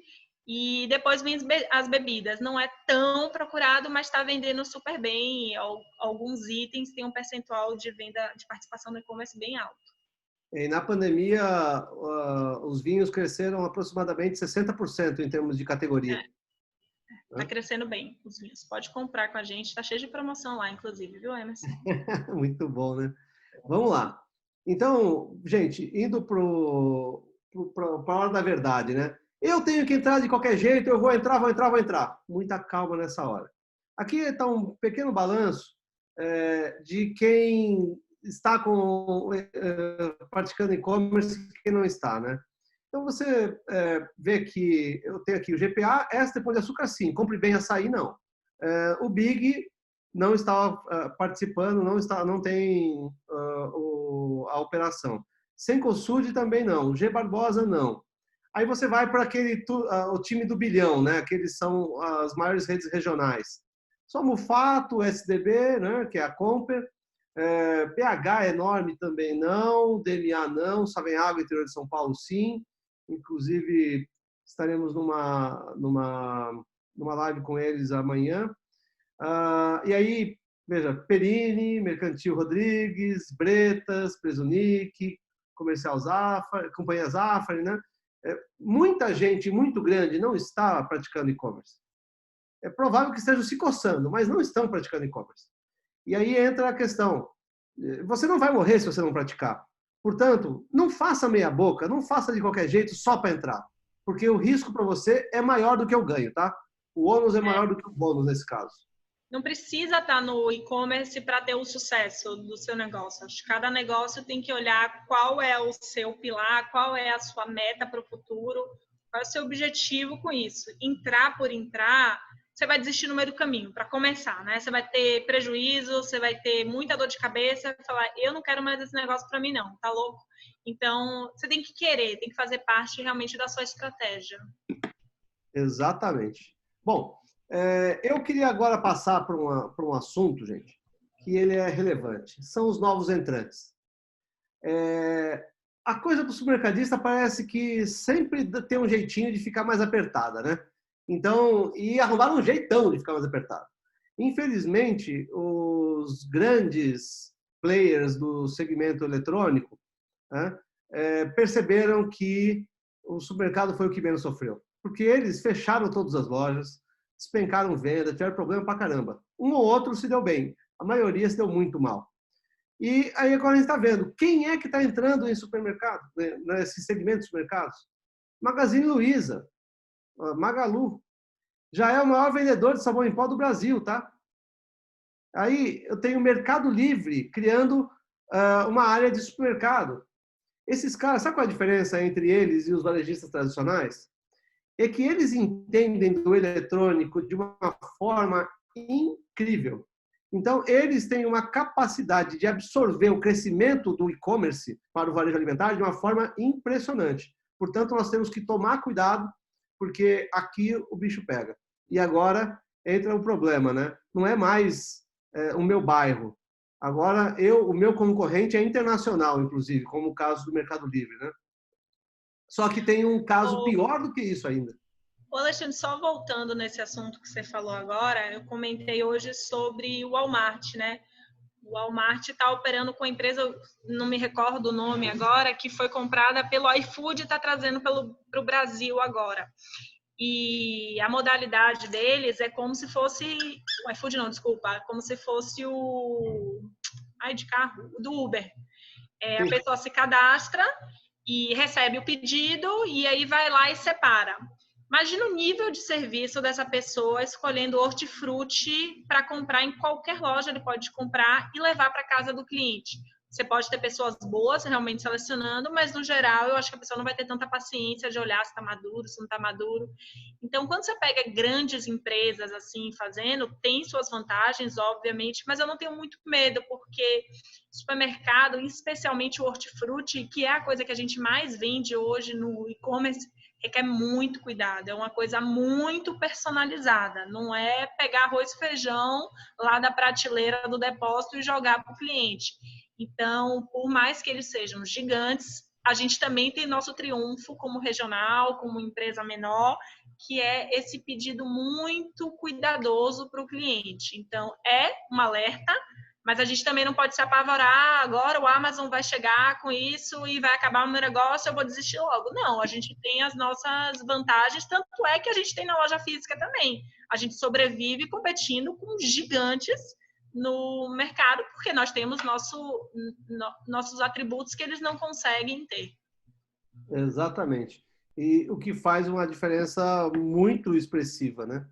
E depois vem as bebidas. Não é tão procurado, mas está vendendo super bem. Alguns itens têm um percentual de venda, de participação no e-commerce bem alto. E na pandemia, os vinhos cresceram aproximadamente 60% em termos de categoria. Está crescendo bem os vinhos. Pode comprar com a gente. Está cheio de promoção lá, inclusive, viu, Emerson? Muito bom, né? Vamos lá. Então, gente, indo para a hora da verdade, né? Eu tenho que entrar de qualquer jeito, eu vou entrar. Muita calma nessa hora. Aqui está um pequeno balanço de quem está praticando e-commerce e quem não está, né? Então, você vê que eu tenho aqui o GPA, esta Pão de Açúcar, sim. Compre bem açaí, não. O Big não estava participando, não tem a operação. Cencosud também não. O G Barbosa, não. Aí você vai para o time do bilhão, né? Aqueles são as maiores redes regionais. Só Mufato, SDB, né? Que é a Comper. PH enorme também não. DMA não. Savenhago, interior de São Paulo, sim. Inclusive, estaremos numa live com eles amanhã. E aí, veja, Perini, Mercantil Rodrigues, Bretas, Presunic, Comercial Zafari, Companhia Zafari, né? Muita gente muito grande não está praticando e-commerce. É provável que estejam se coçando, mas não estão praticando e-commerce. E aí entra a questão. Você não vai morrer se você não praticar. Portanto, não faça meia boca, não faça de qualquer jeito só para entrar. Porque o risco para você é maior do que o ganho, tá? O ônus é maior do que o bônus nesse caso. Não precisa estar no e-commerce para ter o sucesso do seu negócio. Acho que cada negócio tem que olhar qual é o seu pilar, qual é a sua meta para o futuro, qual é o seu objetivo com isso. Entrar por entrar, você vai desistir no meio do caminho, para começar, né? Você vai ter prejuízo, você vai ter muita dor de cabeça, vai falar, eu não quero mais esse negócio para mim não, tá louco? Então, você tem que querer, tem que fazer parte realmente da sua estratégia. Exatamente. Bom, eu queria agora passar para um assunto, gente, que ele é relevante. São os novos entrantes. A coisa do supermercadista parece que sempre tem um jeitinho de ficar mais apertada, né? Então, e arrumar um jeitão de ficar mais apertada. Infelizmente, os grandes players do segmento eletrônico, né, perceberam que o supermercado foi o que menos sofreu. Porque eles fecharam todas as lojas, despencaram venda, tiveram problema pra caramba. Um ou outro se deu bem, a maioria se deu muito mal. E aí agora a gente está vendo quem é que está entrando em supermercado, né, nesse segmento de supermercados. Magazine Luiza, Magalu, já é o maior vendedor de sabão em pó do Brasil, tá? Aí eu tenho o Mercado Livre criando uma área de supermercado. Esses caras, sabe qual é a diferença entre eles e os varejistas tradicionais? É que eles entendem do eletrônico de uma forma incrível. Então, eles têm uma capacidade de absorver o crescimento do e-commerce para o varejo alimentar de uma forma impressionante. Portanto, nós temos que tomar cuidado, porque aqui o bicho pega. E agora entra o problema, né? Não é mais o meu bairro. Agora, o meu concorrente é internacional, inclusive, como o caso do Mercado Livre, né? Só que tem um caso pior do que isso ainda. Ô Alexandre, só voltando nesse assunto que você falou agora, eu comentei hoje sobre o Walmart, né? O Walmart está operando com a empresa, não me recordo o nome agora, que foi comprada pelo iFood e está trazendo para o Brasil agora. E a modalidade deles é como se fosse... O iFood não, desculpa. Como se fosse o... de carro, do Uber. A pessoa se cadastra e recebe o pedido e aí vai lá e separa. Imagina o nível de serviço dessa pessoa escolhendo hortifruti para comprar em qualquer loja, ele pode comprar e levar para casa do cliente. Você pode ter pessoas boas realmente selecionando, mas no geral eu acho que a pessoa não vai ter tanta paciência de olhar se está maduro, se não está maduro. Então, quando você pega grandes empresas assim fazendo, tem suas vantagens, obviamente, mas eu não tenho muito medo, porque supermercado, especialmente o hortifruti, que é a coisa que a gente mais vende hoje no e-commerce, requer muito cuidado, é uma coisa muito personalizada, não é pegar arroz e feijão lá da prateleira do depósito e jogar para o cliente. Então, por mais que eles sejam gigantes, a gente também tem nosso triunfo como regional, como empresa menor, que é esse pedido muito cuidadoso para o cliente. Então, é um alerta, mas a gente também não pode se apavorar, agora o Amazon vai chegar com isso e vai acabar o meu negócio, eu vou desistir logo. Não, a gente tem as nossas vantagens, tanto é que a gente tem na loja física também. A gente sobrevive competindo com gigantes no mercado, porque nós temos nossos atributos que eles não conseguem ter. Exatamente. E o que faz uma diferença muito expressiva, né?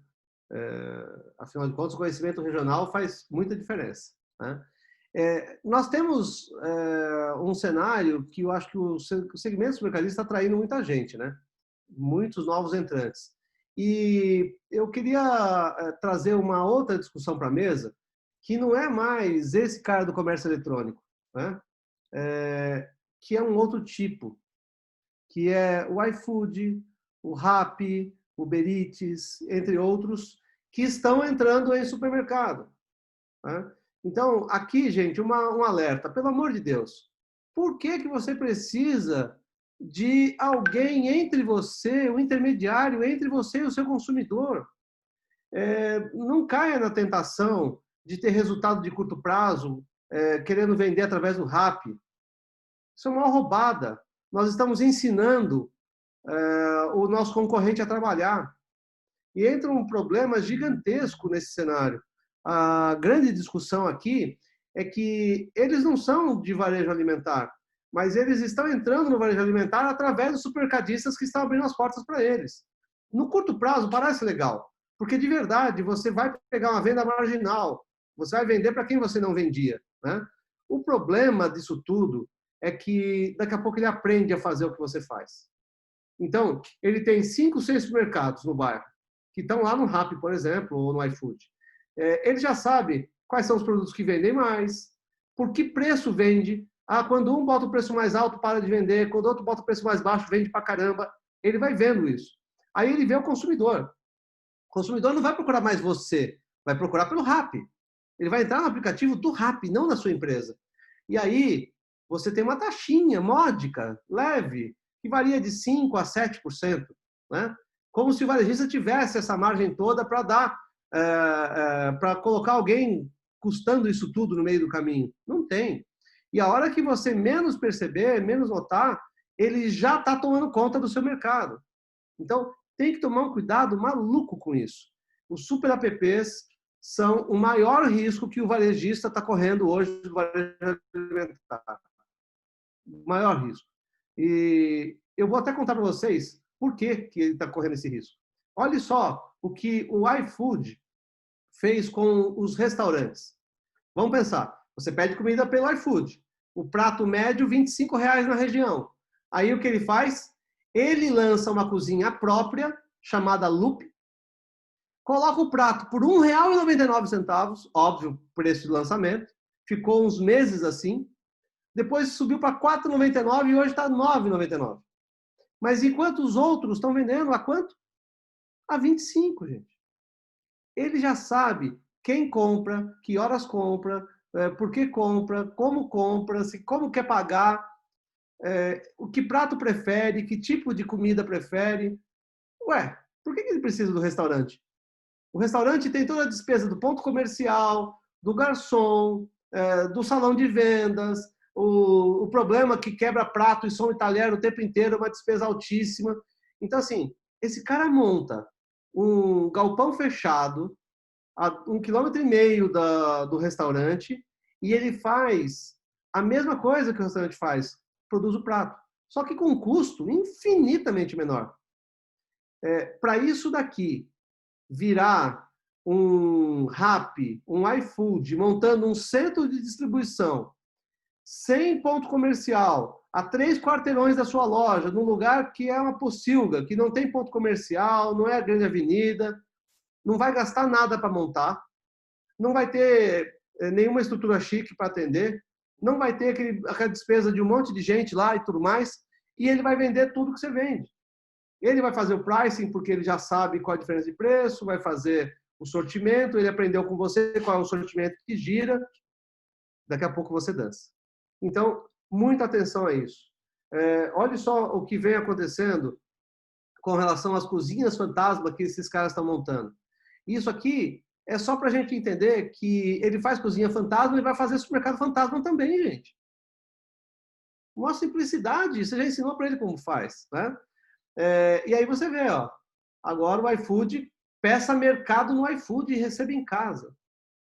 Afinal de contas, o conhecimento regional faz muita diferença, né? Nós temos um cenário que eu acho que o segmento mercadista está atraindo muita gente, né? Muitos novos entrantes. E eu queria trazer uma outra discussão para a mesa, que não é mais esse cara do comércio eletrônico, né? Que é um outro tipo, que é o iFood, o Rappi, o Uber Eats, entre outros, que estão entrando em supermercado, né? Então, aqui, gente, um alerta. Pelo amor de Deus, por que você precisa de alguém entre você, um intermediário entre você e o seu consumidor? Não caia na tentação de ter resultado de curto prazo, querendo vender através do Rappi. Isso é uma roubada. Nós estamos ensinando o nosso concorrente a trabalhar. E entra um problema gigantesco nesse cenário. A grande discussão aqui é que eles não são de varejo alimentar, mas eles estão entrando no varejo alimentar através dos supermercadistas que estão abrindo as portas para eles. No curto prazo, parece legal, porque de verdade você vai pegar uma venda marginal, você vai vender para quem você não vendia, né? O problema disso tudo é que daqui a pouco ele aprende a fazer o que você faz. Então, ele tem 5, 6 supermercados no bairro, que estão lá no Rappi, por exemplo, ou no iFood. Ele já sabe quais são os produtos que vendem mais, por que preço vende. Quando um bota o preço mais alto, para de vender. Quando o outro bota o preço mais baixo, vende pra caramba. Ele vai vendo isso. Aí ele vê o consumidor. O consumidor não vai procurar mais você, vai procurar pelo Rappi. Ele vai entrar no aplicativo do Rappi, não na sua empresa. E aí, você tem uma taxinha módica, leve, que varia de 5% a 7%, né? Como se o varejista tivesse essa margem toda para dar, para colocar alguém custando isso tudo no meio do caminho. Não tem. E a hora que você menos perceber, menos notar, ele já está tomando conta do seu mercado. Então, tem que tomar um cuidado maluco com isso. Os super apps são o maior risco que o varejista está correndo hoje do varejo alimentar. O maior risco. E eu vou até contar para vocês por que ele está correndo esse risco. Olha só o que o iFood fez com os restaurantes. Vamos pensar, você pede comida pelo iFood, o prato médio R$25 na região. Aí o que ele faz? Ele lança uma cozinha própria, chamada Loop, coloca o prato por R$1,99, óbvio, preço de lançamento, ficou uns meses assim, depois subiu para R$4,99 e hoje está R$9,99. Mas enquanto os outros estão vendendo a quanto? A 25, gente. Ele já sabe quem compra, que horas compra, por que compra, como quer pagar, o que prato prefere, que tipo de comida prefere. Ué, por que ele precisa do restaurante? O restaurante tem toda a despesa do ponto comercial, do garçom, do salão de vendas, o problema que quebra prato e som e talher o tempo inteiro é uma despesa altíssima. Então, assim, esse cara monta um galpão fechado a 1,5 km do restaurante e ele faz a mesma coisa que o restaurante faz, produz o prato, só que com um custo infinitamente menor. Para isso daqui virar um Rappi, um iFood, montando um centro de distribuição sem ponto comercial, a 3 quarteirões da sua loja, num lugar que é uma pocilga, que não tem ponto comercial, não é a grande avenida, não vai gastar nada para montar, não vai ter nenhuma estrutura chique para atender, não vai ter aquela despesa de um monte de gente lá e tudo mais, e ele vai vender tudo que você vende. Ele vai fazer o pricing porque ele já sabe qual é a diferença de preço, vai fazer o sortimento, ele aprendeu com você qual é o sortimento que gira, daqui a pouco você dança. Então, muita atenção a isso. Olhe só o que vem acontecendo com relação às cozinhas fantasma que esses caras estão montando. Isso aqui é só para a gente entender que ele faz cozinha fantasma e vai fazer supermercado fantasma também, gente. Uma simplicidade, você já ensinou para ele como faz, né? E aí você vê, ó, agora o iFood, peça mercado no iFood e receba em casa,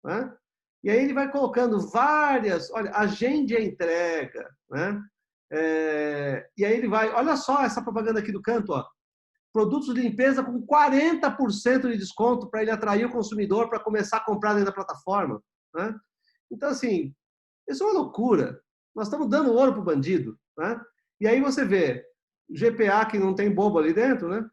né? E aí ele vai colocando várias, olha, agende a entrega, né? E aí ele vai, olha só essa propaganda aqui do canto, ó, produtos de limpeza com 40% de desconto para ele atrair o consumidor para começar a comprar dentro da plataforma, né? Então, assim, isso é uma loucura. Nós estamos dando ouro para o bandido, né? E aí você vê, GPA que não tem bobo ali dentro, né?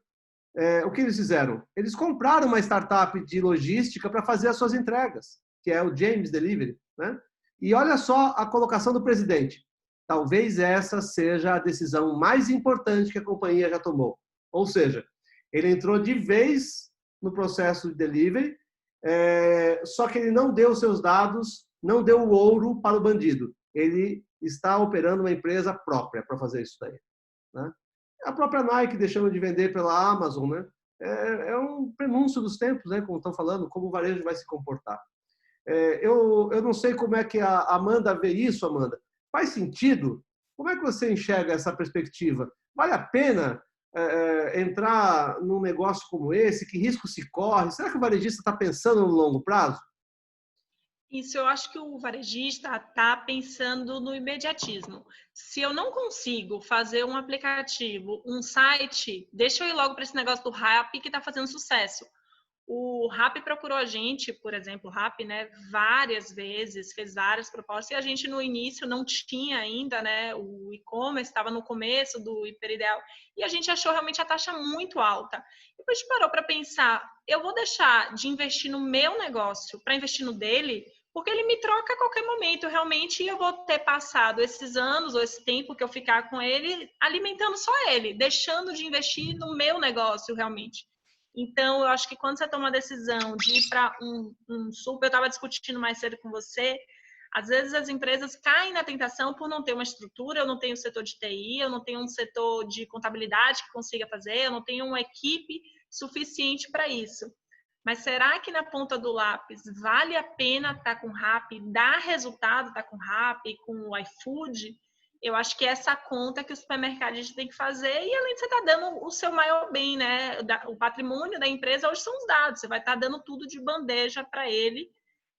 O que eles fizeram? Eles compraram uma startup de logística para fazer as suas entregas, que é o James Delivery, né? E olha só a colocação do presidente. Talvez essa seja a decisão mais importante que a companhia já tomou. Ou seja, ele entrou de vez no processo de delivery, só que ele não deu seus dados, não deu o ouro para o bandido. Ele está operando uma empresa própria para fazer isso daí, né? A própria Nike deixando de vender pela Amazon, né? É um prenúncio dos tempos, né? Como estão falando, como o varejo vai se comportar. Eu não sei como é que a Amanda vê isso, Amanda. Faz sentido? Como é que você enxerga essa perspectiva? Vale a pena entrar num negócio como esse? Que risco se corre? Será que o varejista está pensando no longo prazo? Isso, eu acho que o varejista está pensando no imediatismo. Se eu não consigo fazer um aplicativo, um site, deixa eu ir logo para esse negócio do Rappi que está fazendo sucesso. O Rappi procurou a gente, por exemplo, o Rappi, né, várias vezes, fez várias propostas, e a gente no início não tinha ainda, né, o e-commerce, estava no começo do hiperideal, e a gente achou realmente a taxa muito alta. Depois a gente parou para pensar, eu vou deixar de investir no meu negócio para investir no dele, porque ele me troca a qualquer momento, realmente, e eu vou ter passado esses anos, ou esse tempo que eu ficar com ele, alimentando só ele, deixando de investir no meu negócio, realmente. Então, eu acho que quando você toma a decisão de ir para um super, eu estava discutindo mais cedo com você, às vezes as empresas caem na tentação por não ter uma estrutura, eu não tenho um setor de TI, eu não tenho um setor de contabilidade que consiga fazer, eu não tenho uma equipe suficiente para isso. Mas será que na ponta do lápis vale a pena estar com o Rappi, dar resultado, estar com o Rappi, com o iFood? Eu acho que é essa conta que o supermercadista tem que fazer, e além de você estar dando o seu maior bem, né? O patrimônio da empresa hoje são os dados, você vai estar dando tudo de bandeja para ele.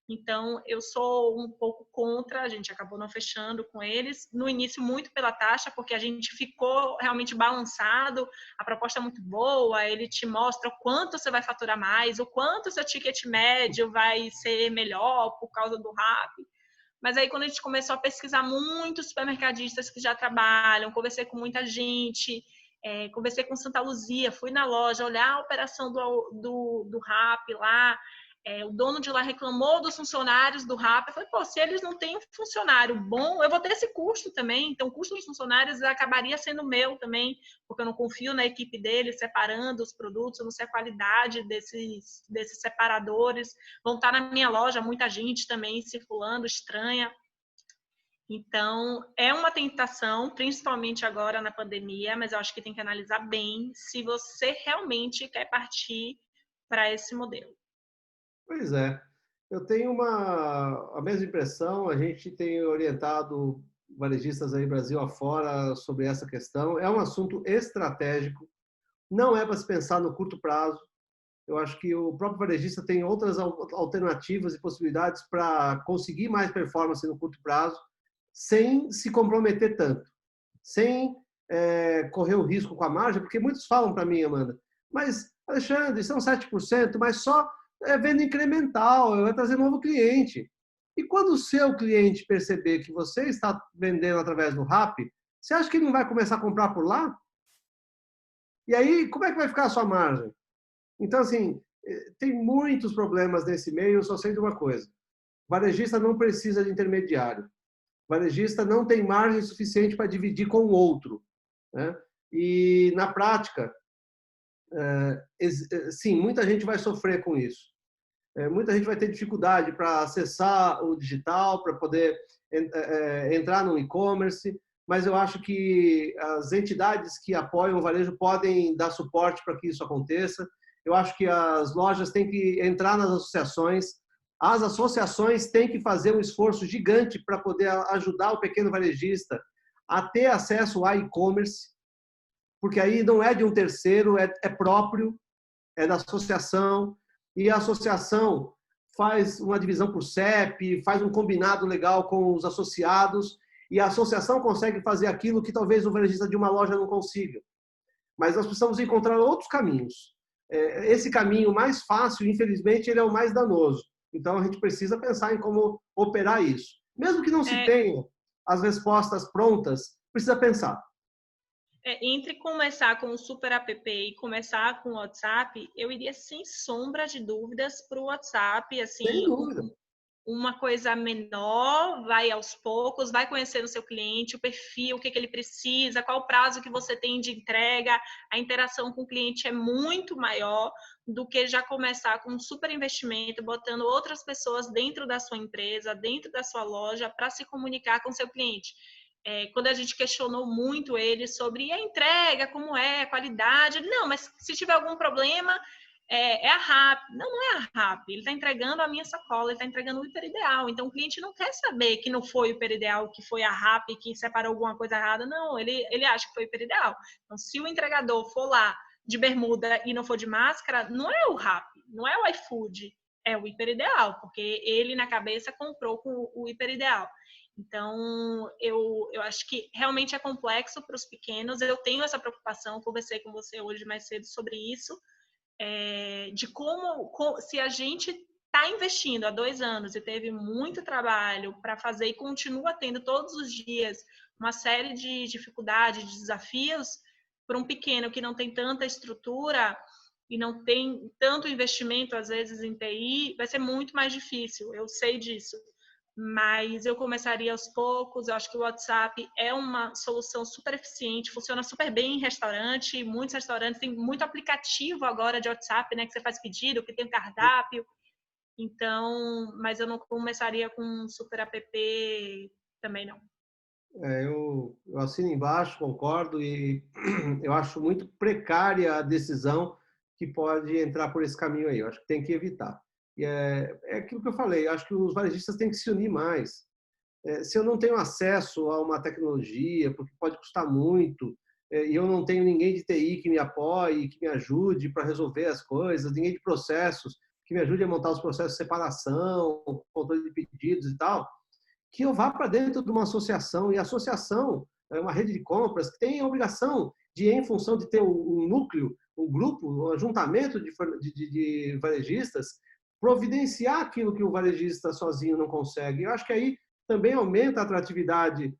Então, eu sou um pouco contra, a gente acabou não fechando com eles, no início muito pela taxa, porque a gente ficou realmente balançado, a proposta é muito boa, ele te mostra o quanto você vai faturar mais, o quanto o seu ticket médio vai ser melhor por causa do Rappi. Mas aí, quando a gente começou a pesquisar muitos supermercadistas que já trabalham, conversei com muita gente, conversei com Santa Luzia, fui na loja olhar a operação do Rappi lá, o dono de lá reclamou dos funcionários do Rappi. Eu falei, pô, se eles não têm um funcionário bom, eu vou ter esse custo também. Então, o custo dos funcionários acabaria sendo meu também, porque eu não confio na equipe deles separando os produtos, eu não sei a qualidade desses separadores. Vão estar na minha loja muita gente também circulando, estranha. Então, é uma tentação, principalmente agora na pandemia, mas eu acho que tem que analisar bem se você realmente quer partir para esse modelo. Pois é. Eu tenho a mesma impressão, a gente tem orientado varejistas aí Brasil afora sobre essa questão. É um assunto estratégico, não é para se pensar no curto prazo. Eu acho que o próprio varejista tem outras alternativas e possibilidades para conseguir mais performance no curto prazo, sem se comprometer tanto, sem correr o risco com a margem, porque muitos falam para mim, Amanda, mas, Alexandre, são 7%, mas só venda incremental, vai trazer novo cliente. E quando o seu cliente perceber que você está vendendo através do Rappi, você acha que ele não vai começar a comprar por lá? E aí, como é que vai ficar a sua margem? Então, assim, tem muitos problemas nesse meio, eu só sei de uma coisa. O varejista não precisa de intermediário. O varejista não tem margem suficiente para dividir com o outro, né? E, na prática, sim, muita gente vai sofrer com isso. Muita gente vai ter dificuldade para acessar o digital, para poder entrar no e-commerce, mas eu acho que as entidades que apoiam o varejo podem dar suporte para que isso aconteça. Eu acho que as lojas têm que entrar nas associações, as associações têm que fazer um esforço gigante para poder ajudar o pequeno varejista a ter acesso a e-commerce, porque aí não é de um terceiro, é próprio, é da associação, e a associação faz uma divisão por CEP, faz um combinado legal com os associados, e a associação consegue fazer aquilo que talvez o varejista de uma loja não consiga. Mas nós precisamos encontrar outros caminhos. Esse caminho mais fácil, infelizmente, ele é o mais danoso. Então, a gente precisa pensar em como operar isso. Mesmo que não se tenha as respostas prontas, precisa pensar. Entre começar com o Super App e começar com o WhatsApp, eu iria sem sombra de dúvidas para o WhatsApp, assim, sem dúvida. Uma coisa menor, vai aos poucos, vai conhecendo o seu cliente, o perfil, o que ele precisa, qual o prazo que você tem de entrega, a interação com o cliente é muito maior do que já começar com um super investimento, botando outras pessoas dentro da sua empresa, dentro da sua loja, para se comunicar com o seu cliente. Quando a gente questionou muito ele sobre a entrega, como é, a qualidade, não, mas se tiver algum problema, é a Rappi. Não é a Rappi, ele está entregando a minha sacola, ele está entregando o hiperideal. Então, o cliente não quer saber que não foi o hiperideal, que foi a Rappi que separou alguma coisa errada. Não, ele acha que foi o hiperideal. Então, se o entregador for lá de bermuda e não for de máscara, não é o Rappi, não é o iFood, é o hiperideal, porque ele, na cabeça, comprou com o hiperideal. Então, eu acho que realmente é complexo para os pequenos. Eu tenho essa preocupação, conversei com você hoje mais cedo sobre isso, de como se a gente está investindo há 2 anos e teve muito trabalho para fazer e continua tendo todos os dias uma série de dificuldades, de desafios, para um pequeno que não tem tanta estrutura e não tem tanto investimento, às vezes, em TI, vai ser muito mais difícil, eu sei disso. Mas eu começaria aos poucos. Eu acho que o WhatsApp é uma solução super eficiente, funciona super bem em restaurante, muitos restaurantes têm muito aplicativo agora de WhatsApp, né, que você faz pedido, que tem um cardápio. Então, mas eu não começaria com um super app também não. Eu assino embaixo, concordo, e eu acho muito precária a decisão que pode entrar por esse caminho aí. Eu acho que tem que evitar. E é aquilo que eu falei, eu acho que os varejistas têm que se unir mais. Se eu não tenho acesso a uma tecnologia, porque pode custar muito, e eu não tenho ninguém de TI que me apoie, que me ajude para resolver as coisas, ninguém de processos que me ajude a montar os processos de separação, controle de pedidos e tal, que eu vá para dentro de uma associação, e a associação é uma rede de compras que tem a obrigação de, em função de ter um núcleo, um grupo, um ajuntamento de varejistas, providenciar aquilo que o varejista sozinho não consegue. Eu acho que aí também aumenta a atratividade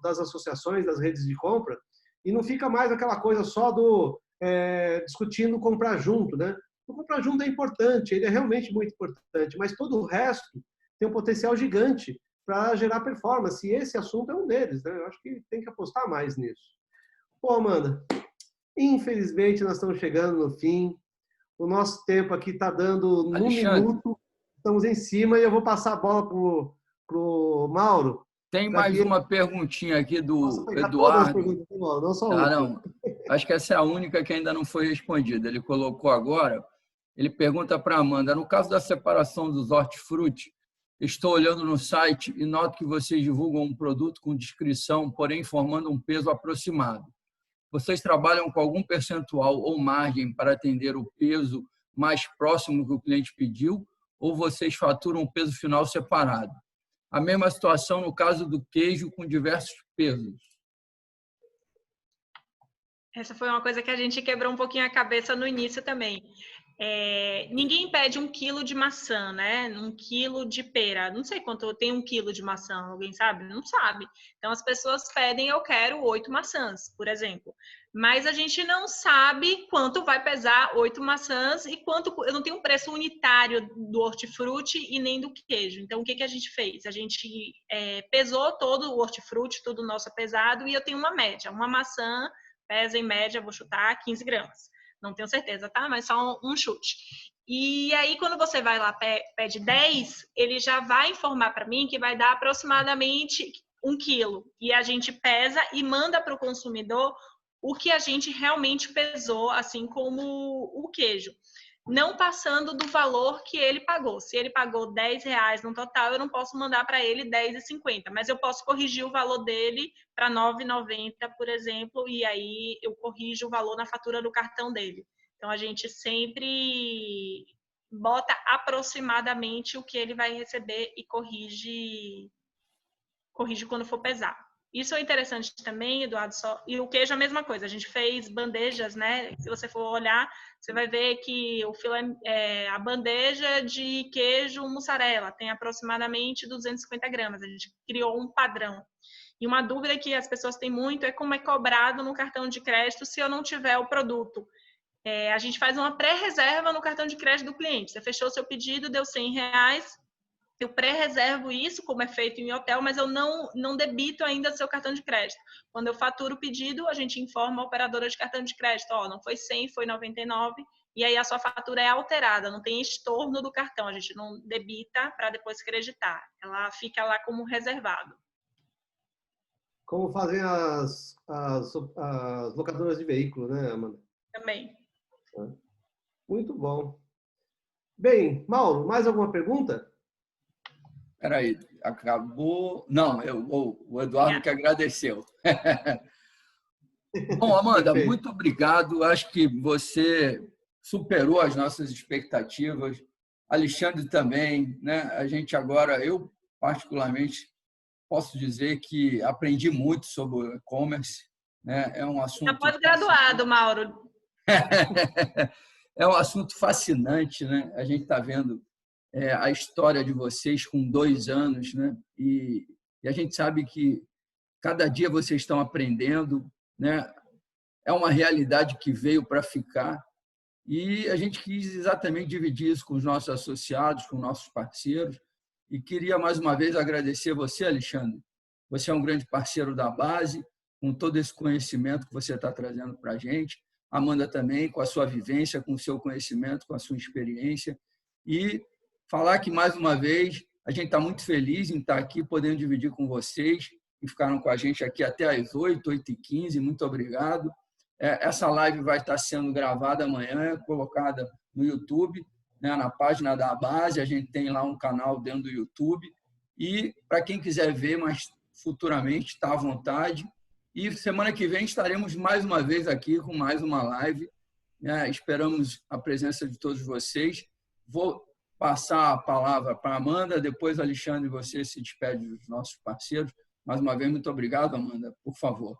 das associações, das redes de compra, e não fica mais aquela coisa só do discutindo comprar junto, né? O comprar junto é importante, ele é realmente muito importante, mas todo o resto tem um potencial gigante para gerar performance, e esse assunto é um deles, né? Eu acho que tem que apostar mais nisso. Pô, Amanda, infelizmente nós estamos chegando no fim. O nosso tempo aqui está dando no minuto, estamos em cima, e eu vou passar a bola para o Mauro. Tem mais uma perguntinha aqui do Eduardo. Não só uma. Não. Acho que essa é a única que ainda não foi respondida. Ele colocou agora, ele pergunta para a Amanda, no caso da separação dos hortifruti, estou olhando no site e noto que vocês divulgam um produto com descrição, porém informando um peso aproximado. Vocês trabalham com algum percentual ou margem para atender o peso mais próximo que o cliente pediu, ou vocês faturam o peso final separado? A mesma situação no caso do queijo com diversos pesos. Essa foi uma coisa que a gente quebrou um pouquinho a cabeça no início também. Ninguém pede 1 quilo de maçã, né? 1 quilo de pera. Não sei quanto tem 1 quilo de maçã, alguém sabe? Não sabe. Então, as pessoas pedem, eu quero 8 maçãs, por exemplo. Mas a gente não sabe quanto vai pesar 8 maçãs e quanto... Eu não tenho um preço unitário do hortifruti e nem do queijo. Então, o que a gente fez? A gente pesou todo o hortifruti, tudo nosso pesado, e eu tenho uma média. Uma maçã pesa, em média, vou chutar, 15 gramas. Não tenho certeza, tá? Mas só um chute. E aí, quando você vai lá, pede 10, ele já vai informar para mim que vai dar aproximadamente 1 quilo. E a gente pesa e manda para o consumidor o que a gente realmente pesou, assim como o queijo. Não passando do valor que ele pagou. Se ele pagou R$10 no total, eu não posso mandar para ele R$10,50, mas eu posso corrigir o valor dele para R$9,90, por exemplo, e aí eu corrijo o valor na fatura do cartão dele. Então, a gente sempre bota aproximadamente o que ele vai receber e corrige quando for pesar. Isso é interessante também, Eduardo. E o queijo é a mesma coisa. A gente fez bandejas, né? Se você for olhar, você vai ver que o filé, a bandeja de queijo mussarela tem aproximadamente 250 gramas. A gente criou um padrão. E uma dúvida que as pessoas têm muito é como é cobrado no cartão de crédito se eu não tiver o produto. A gente faz uma pré-reserva no cartão de crédito do cliente. Você fechou o seu pedido, deu R$100. Eu pré-reservo isso, como é feito em hotel, mas eu não debito ainda seu cartão de crédito. Quando eu faturo o pedido, a gente informa a operadora de cartão de crédito, não foi 100, foi 99, e aí a sua fatura é alterada, não tem estorno do cartão, a gente não debita para depois creditar, ela fica lá como reservado. Como fazem as locadoras de veículo, né, Amanda? Também. Muito bom. Bem, Mauro, mais alguma pergunta? Peraí, acabou... Não, o Eduardo que agradeceu. Bom, Amanda, Perfeito. muito obrigado. Acho que você superou as nossas expectativas. Alexandre também, né? A gente agora, eu particularmente, posso dizer que aprendi muito sobre o e-commerce, né? É um assunto... Está pós-graduado, Mauro. É um assunto fascinante, né? A gente está vendo a história de vocês com 2 anos, né? E a gente sabe que cada dia vocês estão aprendendo, né? É uma realidade que veio para ficar e a gente quis exatamente dividir isso com os nossos associados, com nossos parceiros. E queria mais uma vez agradecer você, Alexandre. Você é um grande parceiro da base, com todo esse conhecimento que você está trazendo para a gente. Amanda também, com a sua vivência, com o seu conhecimento, com a sua experiência. E falar que, mais uma vez, a gente está muito feliz em estar aqui, podendo dividir com vocês, que ficaram com a gente aqui até às 8h15. Muito obrigado. Essa live vai estar sendo gravada amanhã, colocada no YouTube, né, na página da base. A gente tem lá um canal dentro do YouTube. E, para quem quiser ver, mas futuramente, está à vontade. E semana que vem estaremos mais uma vez aqui com mais uma live. Esperamos a presença de todos vocês. Vou passar a palavra para a Amanda, depois, Alexandre, você se despede dos nossos parceiros. Mais uma vez, muito obrigado, Amanda. Por favor.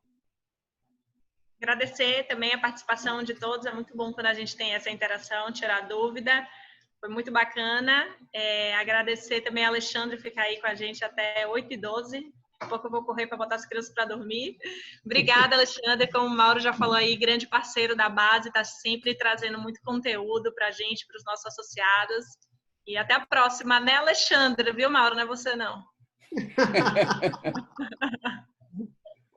Agradecer também a participação de todos. É muito bom quando a gente tem essa interação, tirar dúvida. Foi muito bacana. Agradecer também a Alexandre ficar aí com a gente até 8h12. Daqui a pouco eu vou correr para botar as crianças para dormir. Obrigada, Alexandre. Como o Mauro já falou aí, grande parceiro da base, está sempre trazendo muito conteúdo para a gente, para os nossos associados. E até a próxima, né, Alexandre? Viu, Mauro? Não é você, não.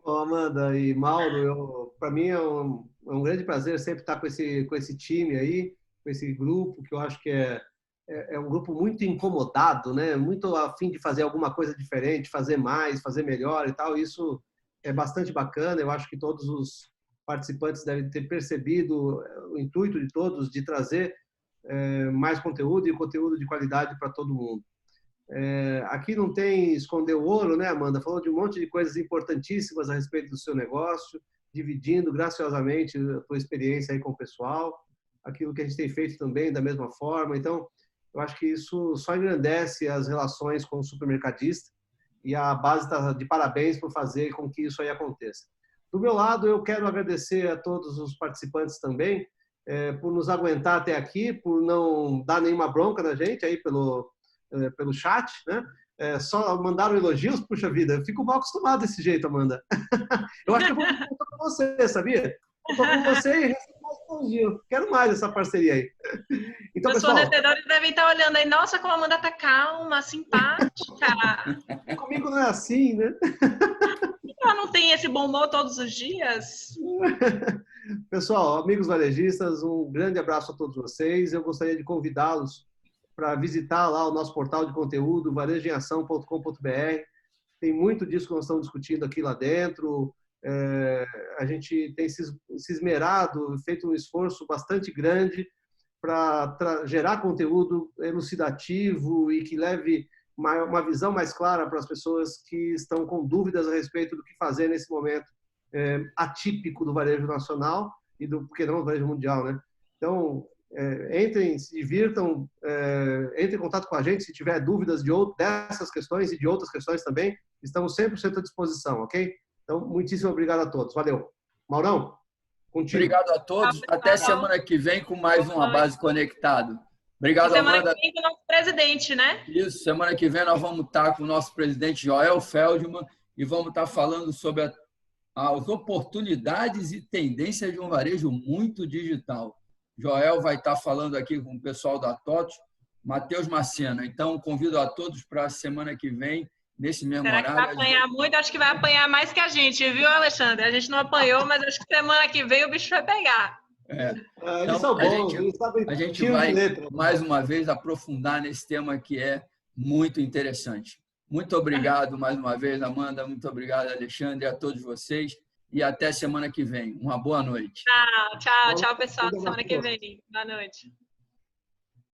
Amanda e Mauro, para mim é um grande prazer sempre estar com esse time aí, com esse grupo, que eu acho que é um grupo muito incomodado, né? Muito a fim de fazer alguma coisa diferente, fazer mais, fazer melhor e tal. Isso é bastante bacana. Eu acho que todos os participantes devem ter percebido o intuito de todos de trazer mais conteúdo e conteúdo de qualidade para todo mundo. Aqui não tem esconder o ouro, né, Amanda? Falou de um monte de coisas importantíssimas a respeito do seu negócio, dividindo graciosamente a tua experiência aí com o pessoal, aquilo que a gente tem feito também da mesma forma. Então, eu acho que isso só engrandece as relações com o supermercadista e a base está de parabéns por fazer com que isso aí aconteça. Do meu lado, eu quero agradecer a todos os participantes também por nos aguentar até aqui, por não dar nenhuma bronca na gente aí pelo chat, né? Só mandaram elogios, puxa vida, eu fico mal acostumado desse jeito, Amanda. Eu acho que eu vou com você, sabia? Eu tô com você e recebo mais elogio. Quero mais essa parceria aí. Então, os fornecedores devem estar olhando aí, nossa, como a Amanda tá calma, simpática. Comigo não é assim, né? Ela não tem esse bom humor todos os dias? Pessoal, amigos varejistas, um grande abraço a todos vocês. Eu gostaria de convidá-los para visitar lá o nosso portal de conteúdo, varejoemação.com.br. Tem muito disso que nós estamos discutindo aqui lá dentro. A gente tem se esmerado, feito um esforço bastante grande para gerar conteúdo elucidativo e que leve uma visão mais clara para as pessoas que estão com dúvidas a respeito do que fazer nesse momento atípico do varejo nacional e porque não do varejo mundial, né? Então, entrem, se divirtam, entrem em contato com a gente se tiver dúvidas dessas questões e de outras questões também. Estamos 100% à disposição, ok? Então, muitíssimo obrigado a todos. Valeu. Maurão, contigo. Obrigado a todos. Até semana que vem com mais uma Base Conectado. Obrigado, semana Amanda. Que vem com o nosso presidente, né? Isso, semana que vem nós vamos estar com o nosso presidente Joel Feldman e vamos estar falando sobre as oportunidades e tendências de um varejo muito digital. Joel vai estar falando aqui com o pessoal da TOTO, Matheus Macena. Então, convido a todos para a semana que vem, nesse mesmo horário. Será que vai apanhar muito? Acho que vai apanhar mais que a gente, viu, Alexandre? A gente não apanhou, mas acho que semana que vem o bicho vai pegar. Eles são bons, eles sabem. A gente vai, mais uma vez, aprofundar nesse tema que é muito interessante. Muito obrigado mais uma vez, Amanda. Muito obrigado, Alexandre, a todos vocês. E até semana que vem. Uma boa noite. Tchau, pessoal. Até semana que vem. Boa noite.